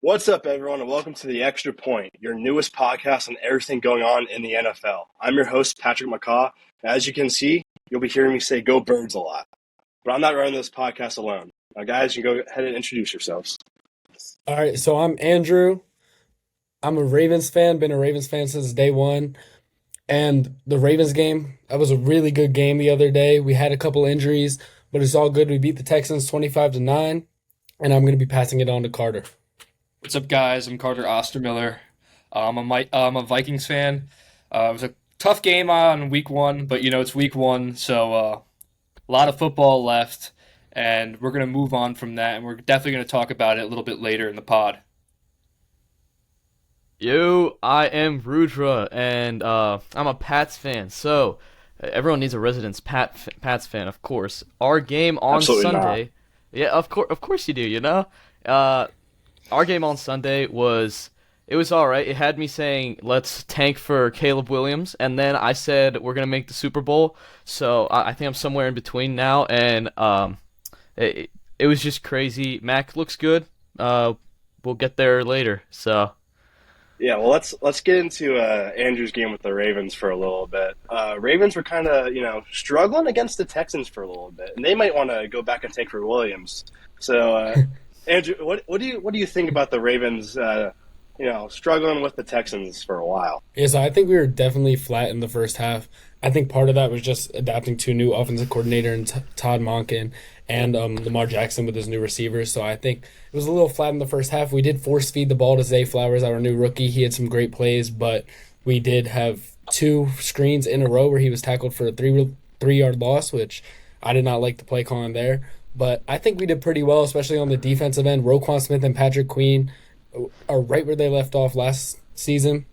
What's up, everyone, and welcome to The Extra Point, your newest podcast on everything going on in the NFL. I'm your host, Patrick McCaw. As you can see, you'll be hearing me say "Go Birds" a lot. But I'm not running this podcast alone. Now, guys, you can go ahead and introduce yourselves. All right, so I'm Andrew. I'm a Ravens fan, been a Ravens fan since day one. And the Ravens game, that was a really good game the other day. We had a couple injuries, but it's all good. We beat the Texans 25-9, and I'm going to be passing it on to Carter. What's up, guys? I'm Carter Ostermiller. I'm a Vikings fan. It was a tough game on week one, but it's week one, so a lot of football left, and we're going to move on from that, and we're definitely going to talk about it a little bit later in the pod. Yo, I am Rudra, and I'm a Pats fan. So everyone needs a residence Pats fan, of course. Our game on Absolutely Sunday, yeah, of course you do. Our game on Sunday was all right. It had me saying let's tank for Caleb Williams, and then I said we're gonna make the Super Bowl. So I think I'm somewhere in between now, and it was just crazy. Mac looks good. We'll get there later. So. Yeah, well, let's get into Andrew's game with the Ravens for a little bit. Ravens were kind of, struggling against the Texans for a little bit, and they might want to go back and take for Williams. So, Andrew, what do you think about the Ravens? Struggling with the Texans for a while. Yeah, so I think we were definitely flat in the first half. I think part of that was just adapting to a new offensive coordinator and Todd Monken and Lamar Jackson with his new receivers. So I think it was a little flat in the first half. We did force feed the ball to Zay Flowers, our new rookie. He had some great plays, but we did have two screens in a row where he was tackled for a three-yard loss, which I did not like the play calling there. But I think we did pretty well, especially on the defensive end. Roquan Smith and Patrick Queen are right where they left off last season.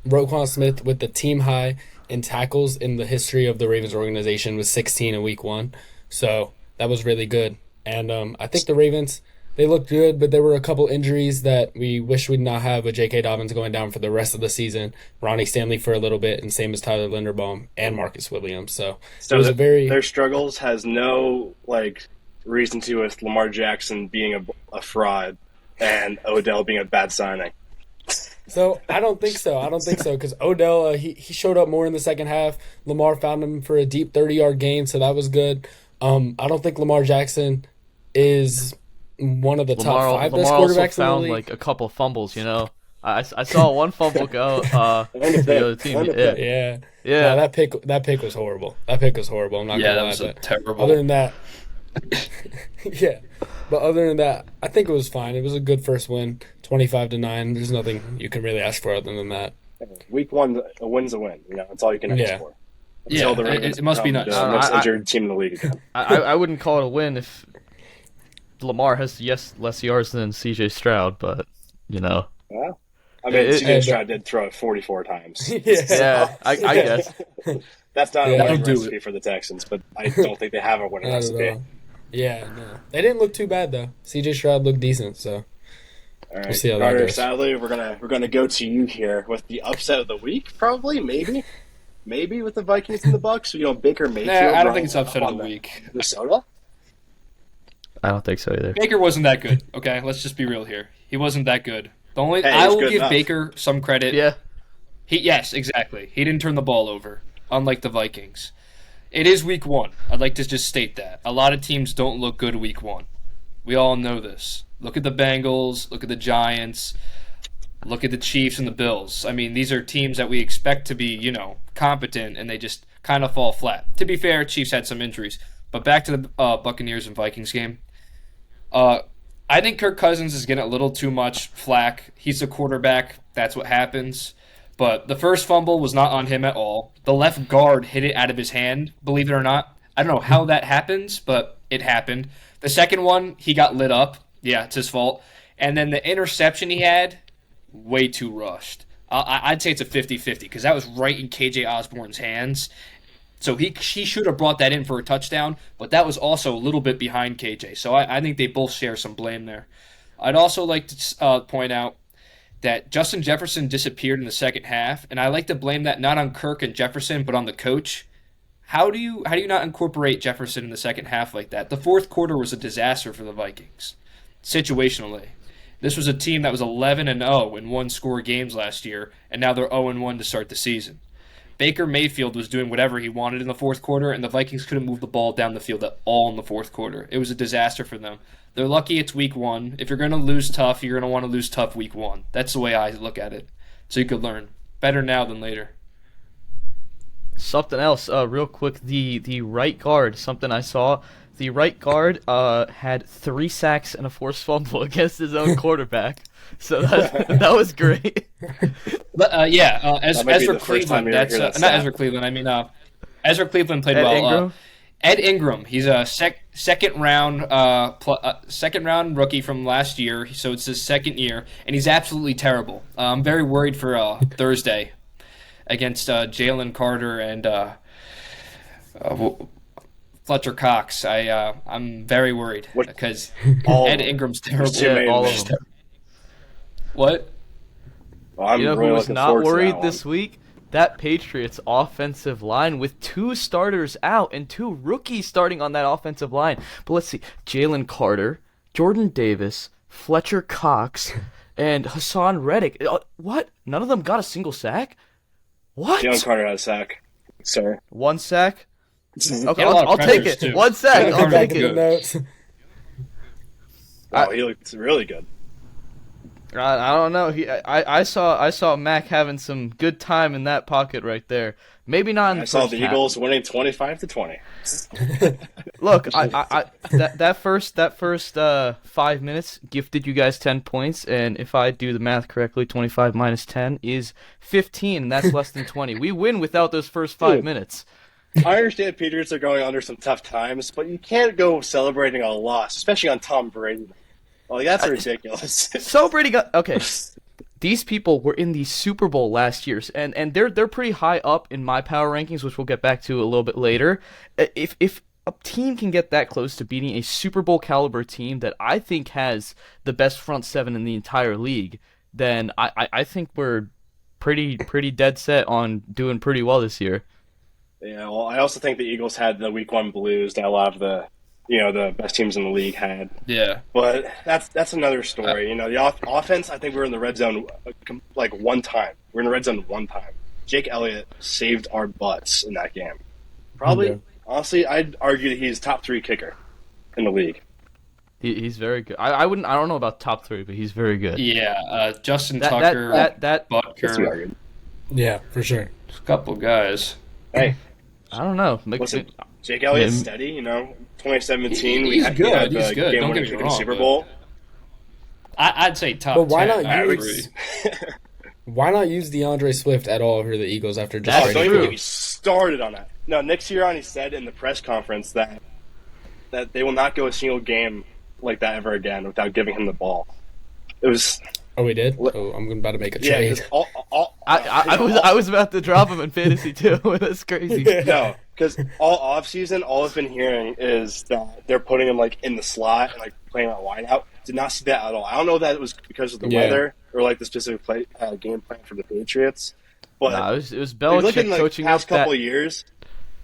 Roquan Smith with the team high in tackles in the history of the Ravens organization was 16 in week one. So that was really good. And I think the Ravens, they looked good, but there were a couple injuries that we wish we'd not have, with J.K. Dobbins going down for the rest of the season, Ronnie Stanley for a little bit, and same as Tyler Linderbaum and Marcus Williams. So it was their struggles has no reason to with Lamar Jackson being a fraud and Odell being a bad signing. So I don't think so because Odell, he showed up more in the second half. Lamar found him for a deep 30-yard gain, so that was good. I don't think Lamar Jackson is one of the top five best Lamar also quarterbacks found in the league. a couple fumbles. I saw one fumble go to the other team. Yeah. No, that pick was horrible. I'm not gonna lie. That was terrible. Other than that, yeah. But other than that, I think it was fine. It was a good first win, 25-9. There's nothing you can really ask for other than that. Week one, a win's a win. That's all you can ask for. Yeah, it must be nice. The most injured team in the league again. I wouldn't call it a win if Lamar has less yards than C.J. Stroud, but Well, C.J. Stroud did throw it 44 times. I guess. That's not a winning recipe for the Texans, but I don't think they have a winning recipe. Yeah, no. They didn't look too bad, though. C.J. Stroud looked decent, so all right, we'll see how Carter, that goes. sadly, we're gonna go to you here with the upset of the week, probably, maybe with the Vikings and the Bucks. Baker Mayfield. I don't think it's upset of the week. Minnesota. I don't think so either. Baker wasn't that good. Okay, let's just be real here. He wasn't that good. I will give enough. Baker some credit. Yeah. Yes, exactly. He didn't turn the ball over, unlike the Vikings. It is week one. I'd like to just state that. A lot of teams don't look good week one. We all know this. Look at the Bengals. Look at the Giants. Look at the Chiefs and the Bills. I mean, these are teams that we expect to be, competent, and they just kind of fall flat. To be fair, Chiefs had some injuries. But back to the Buccaneers and Vikings game. I think Kirk Cousins is getting a little too much flack. He's a quarterback. That's what happens. But the first fumble was not on him at all. The left guard hit it out of his hand, believe it or not. I don't know how that happens, but it happened. The second one, he got lit up. Yeah, it's his fault. And then the interception he had, way too rushed. I'd say it's a 50-50 because that was right in KJ Osborne's hands. So he should have brought that in for a touchdown, but that was also a little bit behind KJ. So I think they both share some blame there. I'd also like to point out that Justin Jefferson disappeared in the second half, and I like to blame that not on Kirk and Jefferson, but on the coach. How do you not incorporate Jefferson in the second half like that? The fourth quarter was a disaster for the Vikings, situationally. This was a team that was 11-0 in one-score games last year, and now they're 0-1 to start the season. Baker Mayfield was doing whatever he wanted in the fourth quarter, and the Vikings couldn't move the ball down the field at all in the fourth quarter. It was a disaster for them. They're lucky it's week 1. If you're going to lose tough, you're going to want to lose tough week 1. That's the way I look at it. So you could learn. Better now than later. Something else, real quick, the right guard, something I saw. The right guard had 3 sacks and a forced fumble against his own quarterback. So that was great. Ezra Cleveland. That's not Ezra Cleveland. I mean, Ezra Cleveland played well. Ingram? Ed Ingram. He's a second round rookie from last year, so it's his second year, and he's absolutely terrible. I'm very worried for Thursday against Jalen Carter and Fletcher Cox. I'm very worried because Ed Ingram's terrible. Yeah, all of them. What? Well, I'm You know really who was looking not forward to worried that this one. week? That Patriots offensive line with 2 starters out and 2 rookies starting on that offensive line. But let's see. Jalen Carter, Jordan Davis, Fletcher Cox, and Hassan Reddick. What? None of them got a single sack? What? Jalen Carter had a sack, sir. 1 sack? Okay, had a lot of I'll take pressures, it. too. 1 sack. Jalen I'll Carter take was it. good. Notes. Oh, he looked really good. I don't know. I saw Mac having some good time in that pocket right there. Maybe not in the I saw first the half. Eagles winning 25-20. Look, that first 5 minutes gifted you guys 10 points, and if I do the math correctly, 25 minus 10 is 15, and that's less than 20. We win without those first 5 Dude. minutes. I understand Patriots are going under some tough times, but you can't go celebrating a loss, especially on Tom Brady. Like, that's ridiculous. So Brady got okay. These people were in the Super Bowl last year, and they're pretty high up in my power rankings, which we'll get back to a little bit later. If a team can get that close to beating a Super Bowl caliber team that I think has the best front 7 in the entire league, then I think we're pretty dead set on doing pretty well this year. Yeah, well, I also think the Eagles had the Week 1 blues that a lot of the best teams in the league had. Yeah. But that's another story. The offense, I think we were in the red zone like one time. We're in the red zone one time. Jake Elliott saved our butts in that game. Probably, Yeah. honestly, I'd argue that he's top 3 kicker in the league. He's very good. I don't know about top 3, but he's very good. Yeah. Justin That Tucker, That's what we Butker, argued. Yeah, for sure. a couple guys. Hey, I don't know. listen, Jake Elliott's Yeah. steady. 2017, He's we had good, the he's good. game Don't winning get me kick in the wrong, Super but- Bowl. I'd say top But why 10. not I use- agree. Why not use DeAndre Swift at all for the Eagles after just That's Oh, don't trading even for get him? me started on that. No, Nick Sirianni said in the press conference that they will not go a single game like that ever again without giving him the ball. It was Oh, we did? Oh, I'm about to make a yeah. trade. 'Cause I was about to drop him in fantasy too. That's crazy. no, because all offseason, all I've been hearing is that they're putting him like in the slot and like playing a wide out. Did not see that at all. I don't know if that was because of the Yeah. weather or like the specific game plan for the Patriots. But Nah, it was if you look in Belichick the coaching past up that. couple of years,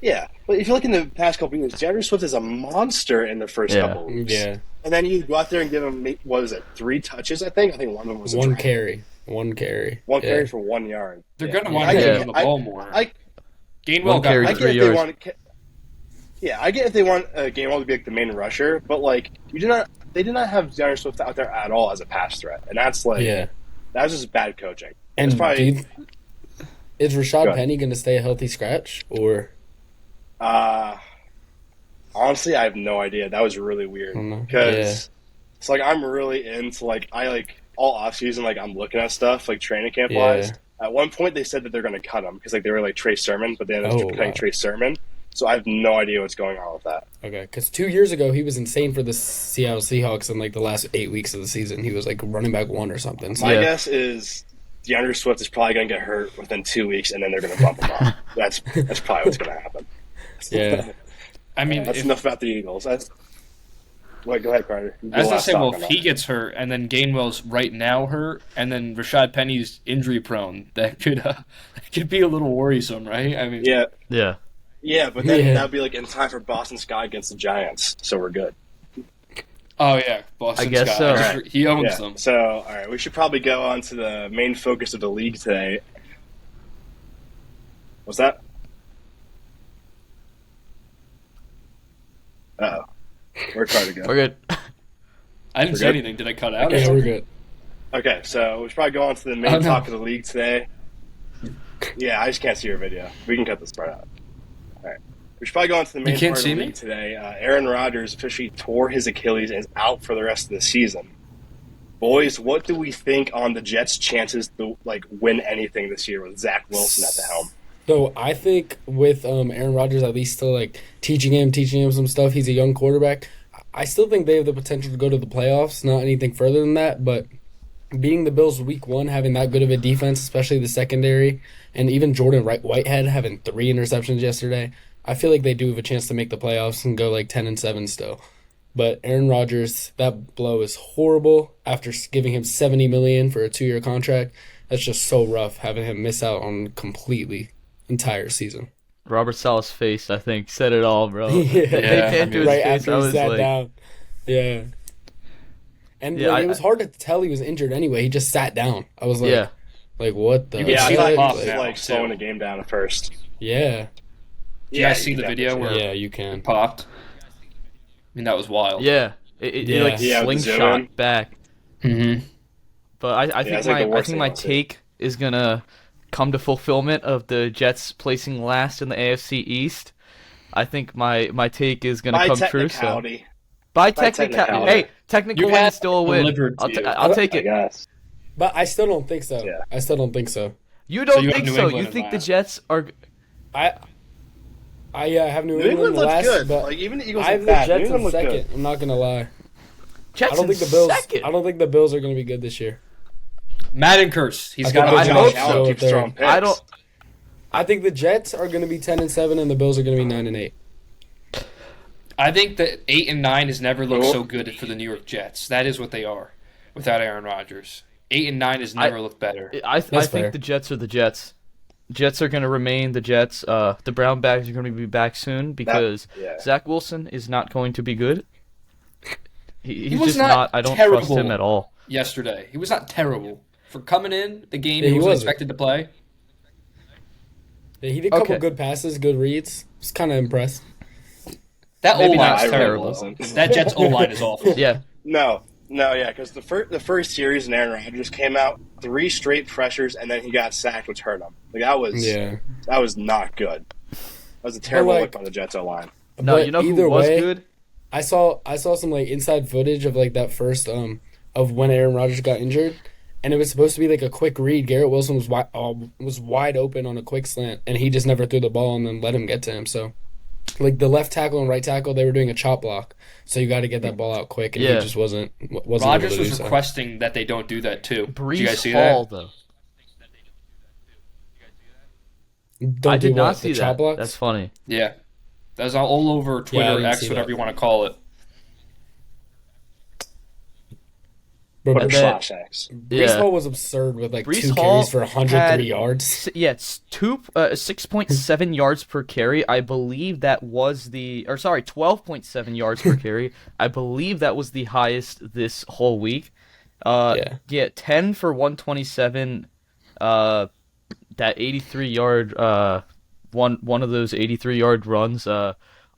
yeah. But if you look in the past couple of years, DeAndre Swift is a monster in the first Yeah. couple of weeks. Yeah. And then you go out there and give him, what was it, 3 touches, I think? I think one of them was a One drag. carry. One carry. One Yeah. carry for 1 yard. They're Yeah. going to want I to get- give him the ball more. Gainwell One got carry, I hurt. get 3 if they yards. want. Yeah, I get if they want Gainwell to be like the main rusher, but like they did not have DeAndre Swift out there at all as a pass threat, and that's like Yeah. that was just bad coaching. And It's probably, is Go Rashad ahead. Penny going to stay a healthy scratch? Or honestly, I have no idea. That was really weird don't know. because it's like I'm really into like I like all off season like I'm looking at stuff like training camp wise. Yeah. At one point, they said that they're going to cut him because like they were like Trey Sermon, but they ended up Oh, cutting wow. Trey Sermon. So I have no idea what's going on with that. Okay, because 2 years ago he was insane for the Seattle Seahawks in like the last 8 weeks of the season. He was like running back 1 or something. So My Yeah. guess is DeAndre Swift is probably going to get hurt within 2 weeks, and then they're going to bump him up. That's probably what's going to happen. yeah, I mean, That's if, enough about the Eagles. Wait, go ahead, Carter. I was going to say, well, if he gets hurt and then Gainwell's right now hurt and then Rashad Penny's injury prone, that could be a little worrisome, right? I mean, yeah, Yeah. but then Yeah. that would be like in time for Boston Scott against the Giants, so we're good. Oh yeah, Boston I guess Scott. so. Right. He owns Yeah. them. So, all right, we should probably go on to the main focus of the league today. What's that? Uh-oh. Where'd Carter go? We're good. I didn't We're say good? anything. Did I cut out? Yeah, we're good. Okay, so we should probably go on to the main Oh, no. talk of the league today. Yeah, I just can't see your video. We can cut this part out. All right. We should probably go on to the main can't part of see the me? league today. Aaron Rodgers officially tore his Achilles and is out for the rest of the season. Boys, what do we think on the Jets' chances to win anything this year with Zach Wilson at the helm? So I think with Aaron Rodgers at least still teaching him some stuff. He's a young quarterback. I still think they have the potential to go to the playoffs. Not anything further than that, but beating the Bills week 1, having that good of a defense, especially the secondary, and even Jordan Whitehead having 3 interceptions yesterday, I feel like they do have a chance to make the playoffs and go 10-7 still. But Aaron Rodgers, that blow is horrible after giving him $70 million for a 2-year contract. That's just so rough having him miss out on completely entire season. Robert Sala's face, I think, said it all, bro. Yeah. They can't do his Right face. after I he was sat like, down. Yeah. And Yeah, it was hard to tell he was injured anyway. He just sat down. I was like, yeah. what the Yeah, I see thought the he pop was now, slowing too. the game down at first. Yeah. Did you guys see the video where Yeah, you can. it popped? I mean, that was wild. Yeah. It Yeah. like Yeah, with the zoom in. slingshot back. Mm-hmm. But I think it's like the I worst think thing my I'll see. take is gonna come to fulfillment of the Jets placing last in the AFC East. I think my take is gonna By come true. So technicality, by technicality. technicality, hey, technical You win have is still a win. delivered I'll, to you. I'll take I it. guess. But I still don't think so. Yeah. I still don't think so. You don't you have think New so? England You in think the last. Jets are? I have New New England England looks last, good. but Even the Eagles I have look the bad. New Jets England in look second. good. I'm not gonna lie. Jets I don't think in the Bills. second. I don't think the Bills are gonna be good this year. Madden curse. He's I got think a the hope job. Jets so. go keeps with throwing their- picks. I don't. I think the Jets are gonna be 10-7, and the Bills are gonna be 9-8. I think that 8 and 9 has never looked Cool. so good for the New York Jets. That is what they are without Aaron Rodgers. 8 and 9 has never looked better. I fair. think the Jets are the Jets. Jets are going to remain the Jets. The Brown Bags are going to be back soon because yeah. Zach Wilson is not going to be good. He's was just not not. I don't trust terrible. him at all. Yesterday, he was not terrible for coming in the game. Yeah, he he wasn't wasn't. expected to play. Yeah, he did a couple Okay. good passes, good reads. I was kind of impressed. That O Maybe not line's I really terrible. wasn't. That Jets O line is awful. Yeah, No, yeah, because the first series when Aaron Rodgers came out, 3 straight pressures, and then he got sacked, which hurt him. That was not good. That was a terrible look by the Jets O line. no, But you know either who was way, good? I saw some inside footage of that first of when Aaron Rodgers got injured, and it was supposed to be a quick read. Garrett Wilson was wide open on a quick slant, and he just never threw the ball and then let him get to him. So, the left tackle and right tackle, they were doing a chop block, so you got to get that ball out quick, and Yeah. he just wasn't able Rodgers to do was so. requesting that they don't do that too. Did you guys see Brees Hall, that? though. Don't I do did what, not the see chop that. blocks? That's funny. Yeah, that was all over Yeah, I Twitter, didn't X, see whatever that. you want to call it. Bro, Or And Brees then- slash X. Yeah. Hall was absurd with Brees 2 Hall carries for 103 had- yards. Yeah, it's 6.7 yards per carry. I believe that was 12.7 yards per carry. I believe that was the highest this whole week. Yeah, 10 for 127. That 83-yard one of those 83-yard runs.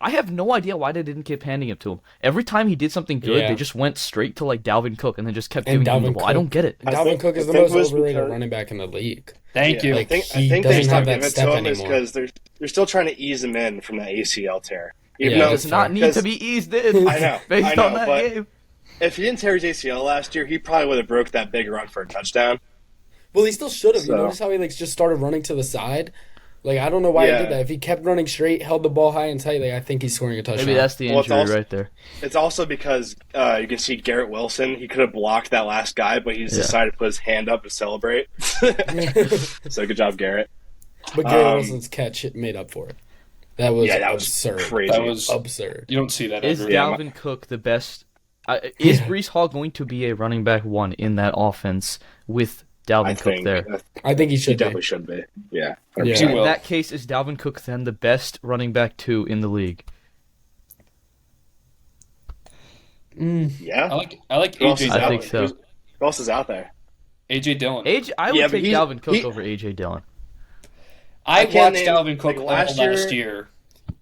I have no idea why they didn't keep handing it to him. Every time he did something good, Yeah. they just went straight to Dalvin Cook and then just kept And giving him the Dalvin ball. I don't Cook. get it. I Dalvin think- Cook is I the think most it was overrated because- running back in the league. Thank you. I think he they doesn't stopped have that giving it step to him is anymore. because they're still trying to ease him in from that ACL tear. Even Yeah, though Does that's not fair. need to be eased in. I know, based I on know, that but- game. if he didn't tear his ACL last year, he probably would have broke that big run for a touchdown. Well, he still should have. You So- notice how he just started running to the side? I don't know why he Yeah. did that. If he kept running straight, held the ball high and tight, I think he's scoring a touchdown. Maybe that's the Well, it's injury also- right there. It's also because you can see Garrett Wilson. He could have blocked that last guy, but he just Yeah. decided to put his hand up to celebrate. So good job, Garrett. But Garrett Um, Wilson's catch made up for it. That was Yeah, that was absurd. crazy. That was Absurd. you don't see that Is ever. Dalvin Cook the best? Is Brees Hall going to be a running back 1 in that offense with Dalvin I Cook think there? I think he he should definitely be. should be. Yeah. Yeah. He In will. that case, is Dalvin Cook then the best running back 2 in the league? Yeah. I like Who else AJ is I out Dillon. think so. Who else is out there? AJ Dillon. I Yeah, would but take Dalvin Cook over AJ Dillon. I can't watched name Dalvin Cook all last last year. year.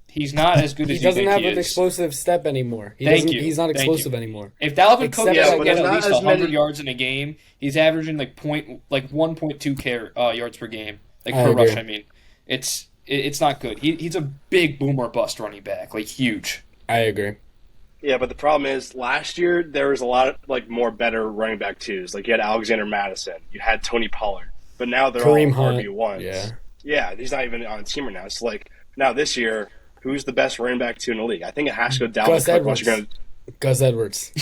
He's not as good He as you doesn't think have he an is. explosive step anymore. Thank you. He's not Thank explosive you. anymore. If Dalvin Cook Except doesn't that get when- at not least as 100 many- yards in a game, he's averaging like 1.2 yards per game, like I per rush. agree. I mean, it's not good. He's a big boomer bust running back, like huge. I agree. Yeah, but the problem is last year there was a lot of like more better running back twos. Like you had Alexander Madison, you had Tony Pollard, but now they're Kareem all Hunt. RB1s. Yeah. He's not even on a team right now. It's like now this year, who's the best running back two in the league? I think it has to go Dalvin Gus Cook. Unless Edwards. you're gonna, Gus Edwards.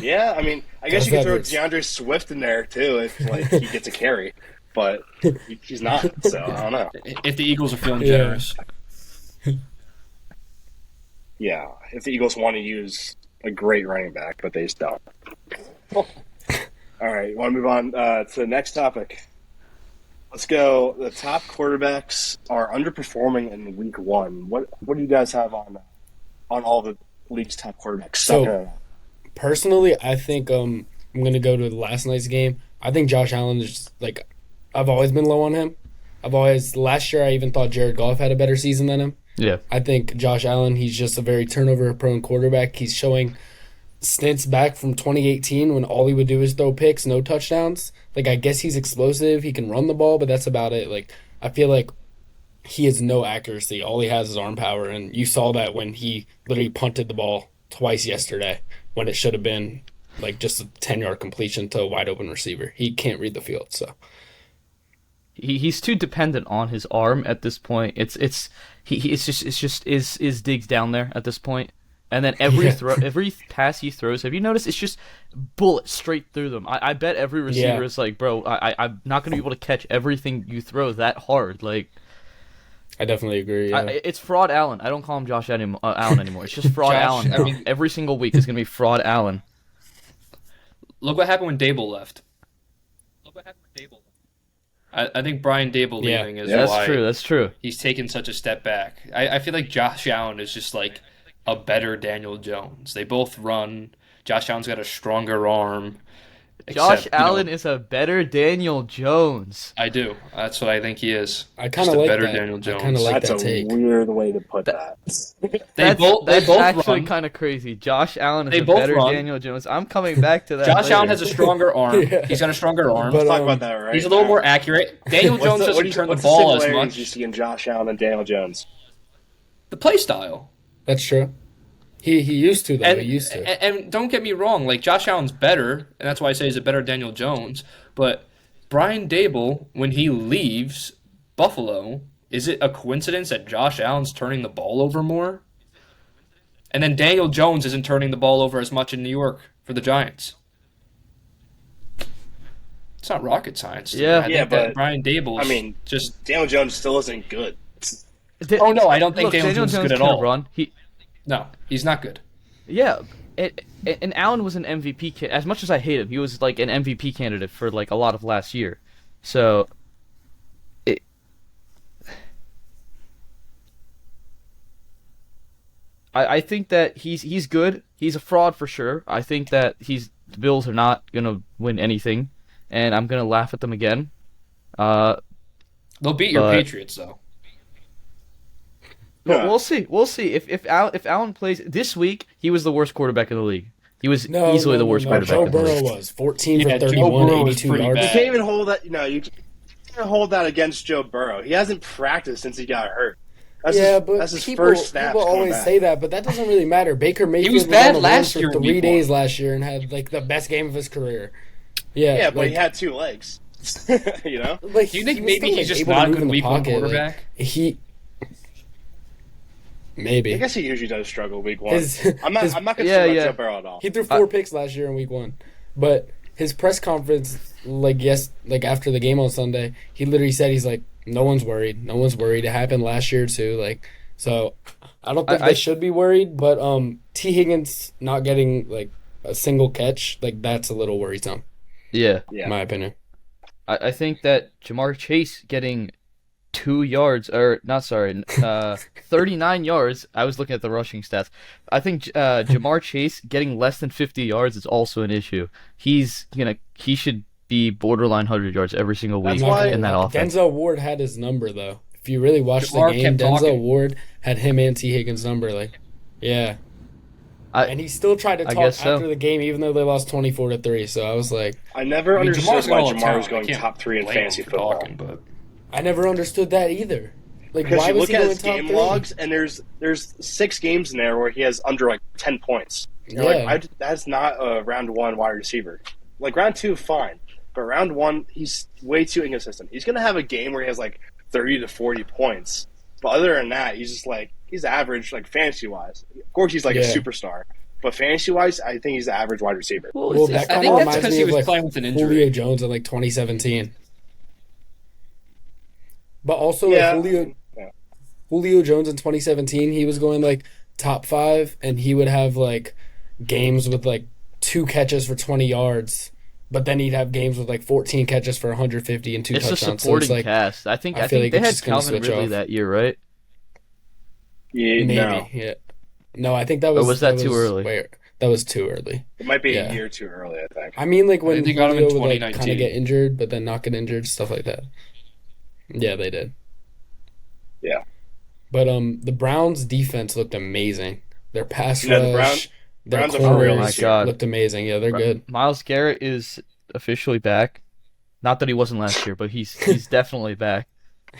yeah, I mean, I guess Gus you could throw Edwards. DeAndre Swift in there too if like he gets a carry, but he's not. So I don't know. If the Eagles are feeling Yeah. generous, Yeah, if the Eagles want to use a great running back, but they just don't. All right, want to move on to the next topic. Let's go. The top quarterbacks are underperforming in week one. What do you guys have on all the league's top quarterbacks? So- Personally, I think I'm gonna go to last night's game. I think Josh Allen is like, I've always been low on him. Last year I even thought Jared Goff had a better season than him. Yeah. I think Josh Allen, he's just a very turnover-prone quarterback. He's showing stints back from 2018 when all he would do is throw picks, no touchdowns. Like, I guess he's explosive. He can run the ball, but that's about it. Like, I feel like he has no accuracy. All he has is arm power, and you saw that when he literally punted the ball twice yesterday when it should have been, like, just a 10-yard completion to a wide-open receiver. He can't read the field, so. He's too dependent on his arm at this point. It's just digs down there at this point, and then every pass he throws. Have you noticed? It's just bullets straight through them. I bet every receiver is like, bro, I'm not gonna be able to catch everything you throw that hard. Like, I definitely agree. Yeah. it's Fraud Allen. I don't call him Josh Allen anymore. It's just Fraud Josh, Allen. I mean- Every single week is gonna be Fraud Allen. look what happened when Dable left. I think Brian Dable Yeah. leaving is That's why true. That's true. he's taken such a step back. I feel like Josh Allen is just like a better Daniel Jones. They both run. Josh Allen's got a stronger arm. Josh except, you know, Allen is a better Daniel Jones. I do. That's what I think he is. I Just kind of a like better that. Daniel I Jones. kind of like That's that a take. weird way to put that. They both actually run. kind of crazy. Josh Allen is They a both better run. Daniel Jones. I'm coming back to that. Josh later. Allen has a stronger arm. Yeah. He's got a stronger arm. But, Let's talk about that right He's a little now. more accurate. Daniel Jones doesn't turn the what's ball as similarities you much. see in Josh Allen and Daniel Jones? The play style. That's true. He used to, though. And, He used to. and don't get me wrong, like Josh Allen's better, and that's why I say he's a better Daniel Jones. But Brian Dable, when he leaves Buffalo, is it a coincidence that Josh Allen's turning the ball over more? And then Daniel Jones isn't turning the ball over as much in New York for the Giants. It's not rocket science. to me. Yeah. I Yeah, think that but, Brian Dable. I mean, just Daniel Jones still isn't good. Oh, no, I don't think Look, Daniel Jones is good at can all. Run. no, he's not good. Yeah, and Allen was an MVP candidate. As much as I hate him, he was like an MVP candidate for like a lot of last year. So, I think that he's good. He's a fraud for sure. I think that the Bills are not gonna win anything, and I'm gonna laugh at them again. They'll beat your But- Patriots, though. But Yeah. we'll see. We'll see if Allen plays this week. He was the worst quarterback in the league. He was easily the worst quarterback Joe in the Burrow league. was 14 Yeah, for Joe 31, Burrow was 82 pretty yards. You bad. can't even hold that. No, you can't hold that against Joe Burrow. He hasn't practiced since he got hurt. That's But his people, first snaps. people coming always back. say that, but that doesn't really matter. Baker Mayfield was was bad on the last run year for in 3 week days one. last year and had like the best game of his career. Yeah, but like, he had two legs. You know. like, Do you think he was maybe still, he's just able to not a move good in the week one pocket, like, quarterback? Maybe. I guess he usually does struggle week one. His- I'm not his- concerned Yeah, about yeah. Joe Burrow at all. He threw 4 picks last year in week 1. But his press conference, like after the game on Sunday, he literally said he's like, no one's worried. No one's worried. It happened last year too. Like, so I don't think I they should be worried. But T Higgins not getting like a single catch, like that's a little worrisome, Yeah. Yeah. in my opinion. I think that Jamar Chase getting 2 yards, or not, sorry, 39 yards. I was looking at the rushing stats. I think Jamar Chase getting less than 50 yards is also an issue. He should be borderline 100 yards every single week That's why in that offense. Denzel Ward had his number though. If you really watch the Jamar game, kept Denzel talking. Ward had him and T Higgins' number. Like, yeah. And he still tried to I talk guess so. after the game, even though they lost 24-3. So I was like, I never I mean, understood Jamar's why got all the Jamar talent. was going I can't top 3 in blame him fantasy for football. talking, but I never understood that either. Like, Because why you was look he at going his top game 3? logs, and there's 6 games in there where he has under like 10 points. You're like, that's not a round 1 wide receiver. Like round 2, fine, but round 1, he's way too inconsistent. He's gonna have a game where he has like 30 to 40 points, but other than that, he's average, like fantasy wise. Of course, he's like a superstar, but fantasy wise, I think he's the average wide receiver. Well, that I kind think of that's reminds because me he of was like playing with an injury. Julio Jones in like 2017. But also, Yeah. like Julio Jones in 2017, he was going like top 5, and he would have like games with like 2 catches for 20 yards, but then he'd have games with like 14 catches for 150 and 2 It's a touchdowns. supporting so it's like, cast. I think I feel like they it's had just gonna Calvin switch Ridley off. that year, right? Yeah, maybe, no, yeah. No, I think that was. Or was that too early? That was too early. it might be Yeah. a year too early. I think. I mean, like when They got him in Julio would like kind 2019. of get injured, but then not get injured, stuff like that. Yeah, they did. Yeah. But the Browns' defense looked amazing. Their pass Yeah, the rush, their Browns are for real corners this year. looked amazing. Yeah, they're good. Myles Garrett is officially back. Not that he wasn't last year, but he's definitely back.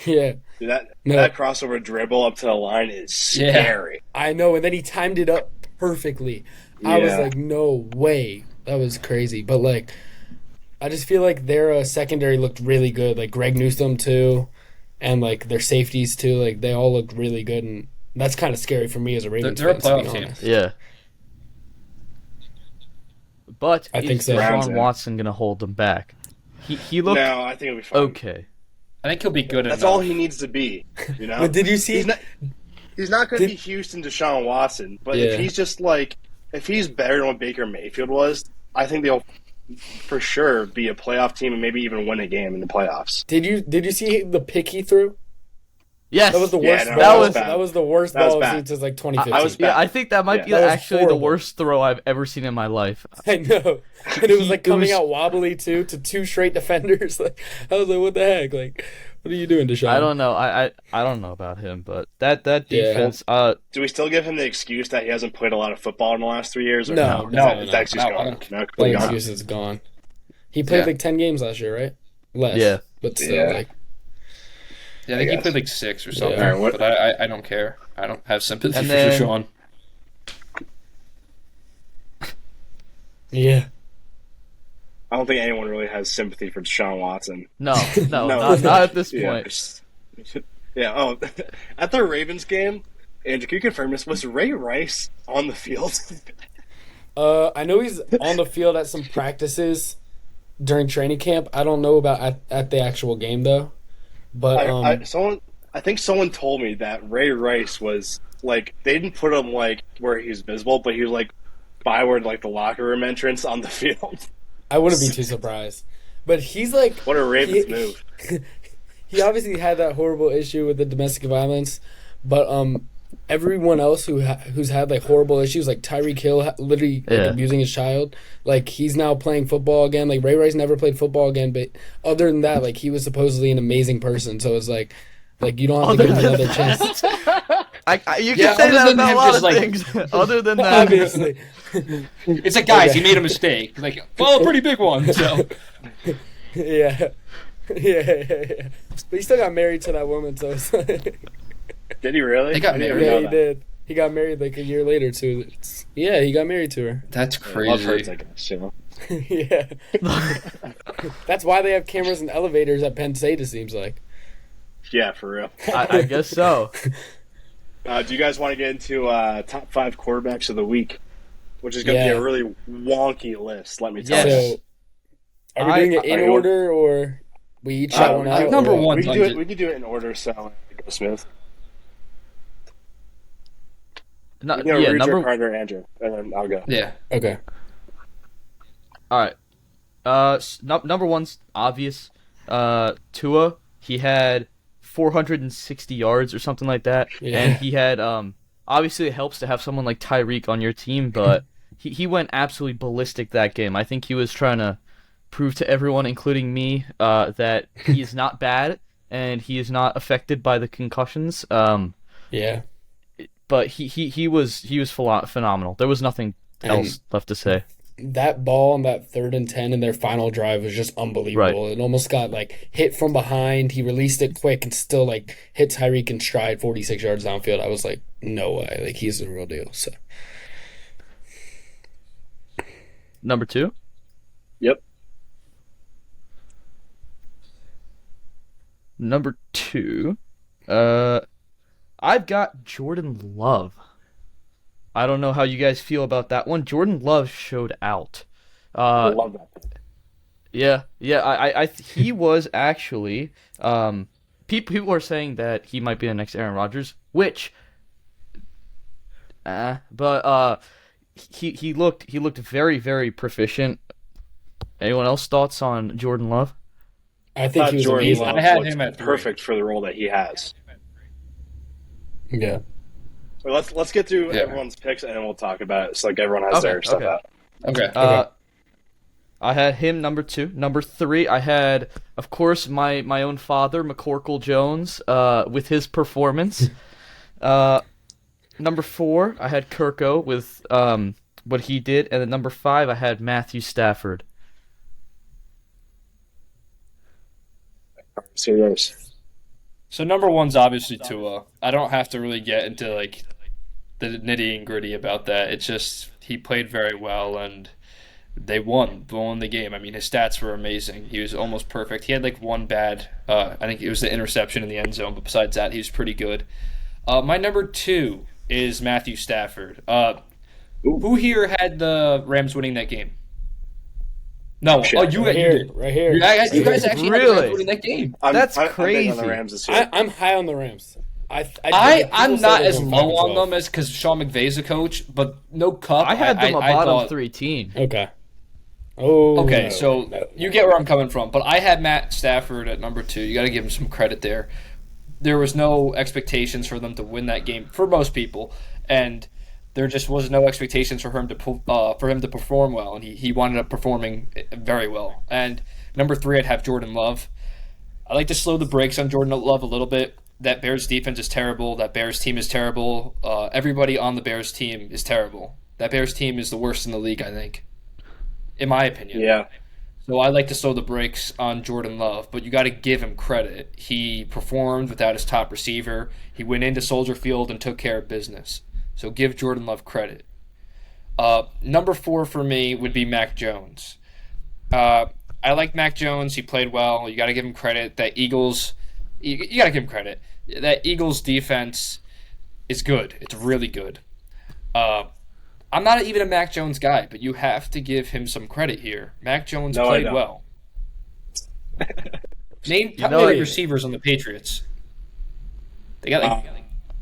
Yeah, Dude, that No. that crossover dribble up to the line is scary. I know. And then he timed it up perfectly. I was Yeah. like, no way. That was crazy. But like, I just feel like their secondary looked really good. Like Greg Newsome too, and like their safeties too. Like they all looked really good, and that's kind of scary for me as a Ravens They're a fan, to be playoff team. honest. Yeah. But I think is so. Browns, Deshaun yeah. Watson gonna hold them back? He looked No, I think it'll be fine. okay. I think he'll be good That's enough. all he needs to be. You know. But did you see? He's not going to Did- be Houston Deshaun Watson, but Yeah. if he's just like if he's better than what Baker Mayfield was, I think they'll for sure be a playoff team and maybe even win a game in the playoffs. Did you see the pick he threw? Yes, That was the Yeah, worst. no, ball. that was bad. That was the worst That was ball I've bad. seen since like 2015. I was yeah. I think that might be That was actually horrible. the worst throw I've ever seen in my life. I know, and it was like It coming was- out wobbly too to 2 straight defenders. Like I was like, what the heck? Like, what are you doing, Deshaun? I don't know. I don't know about him, but that Yeah. defense. Do we still give him the excuse that he hasn't played a lot of football in the last 3 years? Or No, Is no, that, is no, that excuse no, gone? I No, That completely gone. excuse is gone. He played Yeah. like 10 games last year, right? Less. Yeah. But still, Yeah. like, Yeah, I think he guess. played like 6 or something. Yeah. Alright, what- But I don't care. I don't have sympathy And for then- Deshaun. yeah. I don't think anyone really has sympathy for Deshaun Watson. No, No. not at this Yeah. point. Yeah. Oh, at the Ravens game, Andrew, can you confirm this? Was Ray Rice on the field? I know he's on the field at some practices during training camp. I don't know about at the actual game though. But I think someone told me that Ray Rice was like they didn't put him like where he was visible, but he was like by where like the locker room entrance on the field. I wouldn't be too surprised. But he's like, What a Ravens he- move! he obviously had that horrible issue with the domestic violence, but everyone else who's had like horrible issues, like Tyreek Hill, literally like, Yeah. abusing his child, like he's now playing football again. Like Ray Rice never played football again, but other than that, like he was supposedly an amazing person. So it's like you don't have to give him another chance. You Yeah, can say other that than about a him lot just, of like- things. Other than that, Obviously, It's like, guys, Okay. he made a mistake. Like, well, a pretty big one. So yeah. Yeah. But he still got married to that woman, so it's like, Did he really? They got I didn't married. yeah, know he that. did. He got married like a year later too. Yeah, he got married to her. that's Love hurts, crazy. I guess. You know. Yeah. That's why they have cameras in elevators at Penn State, it seems like. Yeah, for real. I guess so. Do you guys want to get into top 5 quarterbacks of the week, which is going to be Yeah. a really wonky list? Let me tell Yes. you. So, are we doing it in I- order, or we each shot one I- out? number or- one. We can do it in order. So go Smith. No, Yeah, yeah, Rudra, number. Carter, Andrew, and then I'll go. Yeah. Okay. All right. Number one's obvious. Tua. He had 460 yards or something like that. Yeah. And he had obviously it helps to have someone like Tyreek on your team, but he went absolutely ballistic that game. I think he was trying to prove to everyone, including me, that he is not bad and he is not affected by the concussions. Yeah. But he was phenomenal. There was nothing else left to say. That ball on that 3rd and 10 in their final drive was just unbelievable. Right. It almost got like hit from behind. He released it quick and still like hit Tyreek in stride 46 yards downfield. I was like, no way. Like he's the real deal. So Number 2? Yep. Number 2, I've got Jordan Love. I don't know how you guys feel about that one. Jordan Love showed out. I love that. Yeah. He was actually. People are saying that he might be the next Aaron Rodgers, which. But he looked very, very proficient. Anyone else thoughts on Jordan Love? I think he was Jordan amazing. Love I had looked him at 3. perfect for the role that he has. Yeah. So let's get through everyone's picks and then we'll talk about it. It's like everyone has their stuff out. Okay. I had him number 2. Number 3, I had, of course, my own father, McCorkle Jones, with his performance. Number 4, I had Kirko with what he did, and then number 5, I had Matthew Stafford. Serious. So number 1's obviously Tua. I don't have to really get into like the nitty and gritty about that. It's just he played very well and they won the game. I mean, his stats were amazing. He was almost perfect. He had like one bad, I think it was the interception in the end zone, but besides that, he was pretty good. My number 2 is Matthew Stafford. Who here had the Rams winning that game? No. Shit. Oh, you Right here. did. Right here. You guys actually had the Really? Rams winning that game. That's I'm big on crazy. the Rams this year. I'm high on the Rams. I'm people not say as they're low on 5-12. them as because Sean McVay's a coach, but no cup. I had them a bottom thought- 3 team. Okay. Oh. Okay, no. so No. you get where I'm coming from, but I had Matt Stafford at number 2. You got to give him some credit there. There was no expectations for them to win that game for most people, and there just was no expectations for him to perform well, and he wound up performing very well. And number 3, I'd have Jordan Love. I like to slow the brakes on Jordan Love a little bit. That Bears defense is terrible. That Bears team is terrible. Everybody on the Bears team is terrible. That Bears team is the worst in the league, I think, in my opinion. Yeah. So I like to slow the brakes on Jordan Love, but you got to give him credit. He performed without his top receiver. He went into Soldier Field and took care of business. So give Jordan Love credit. Number 4 for me would be Mac Jones. I like Mac Jones. He played well. You got to give him credit. That Eagles, you got to give him credit. That Eagles defense is good. It's really good. I'm not even a Mac Jones guy, but you have to give him some credit here. Mac Jones No, I played don't. well. Name You know top 3 it. receivers on the Patriots. They got like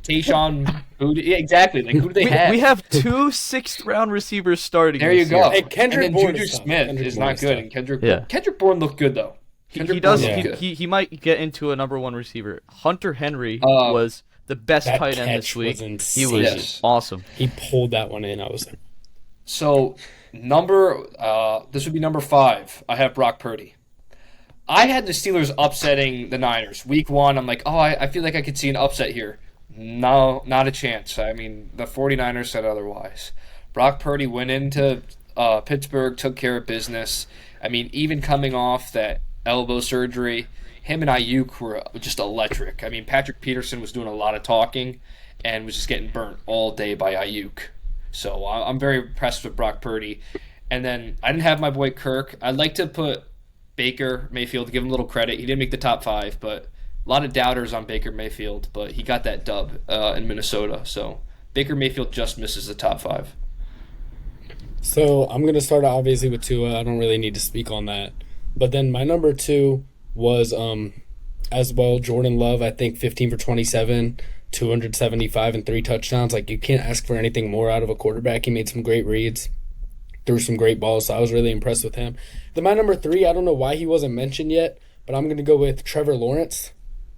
Tayshaun. Yeah, exactly. Like who do they have? We have 2 6th-round receivers starting. There you this go. year. Hey, Kendrick and then Bourne Juju is tough. Smith Kendrick is Bourne not is good, tough. and Kendrick Yeah. Kendrick Bourne looked good though. He does. Bourne looked looked good. He might get into a number 1 receiver. Hunter Henry Uh, was the best That tight end this catch week. was He insane. was Yes. awesome. He pulled that one in. I was like, So this would be number 5. I have Brock Purdy. I had the Steelers upsetting the Niners. Week 1, I'm like, oh, I feel like I could see an upset here. No, not a chance. I mean, the 49ers said otherwise. Brock Purdy went into Pittsburgh, took care of business. I mean, even coming off that elbow surgery, him and Ayuk were just electric. I mean, Patrick Peterson was doing a lot of talking and was just getting burnt all day by Ayuk. So I'm very impressed with Brock Purdy. And then I didn't have my boy Kirk. I'd like to put Baker Mayfield, give him a little credit. He didn't make the top 5, but a lot of doubters on Baker Mayfield, but he got that dub in Minnesota. So Baker Mayfield just misses the top 5. so I'm going to start obviously with Tua. I don't really need to speak on that. But then my number 2 was as well Jordan Love. I think 15 for 27, 275 and 3 touchdowns. Like you can't ask for anything more out of a quarterback. He made some great reads, threw some great balls. So I was really impressed with him. Then my number 3, I don't know why he wasn't mentioned yet, but I'm going to go with Trevor Lawrence.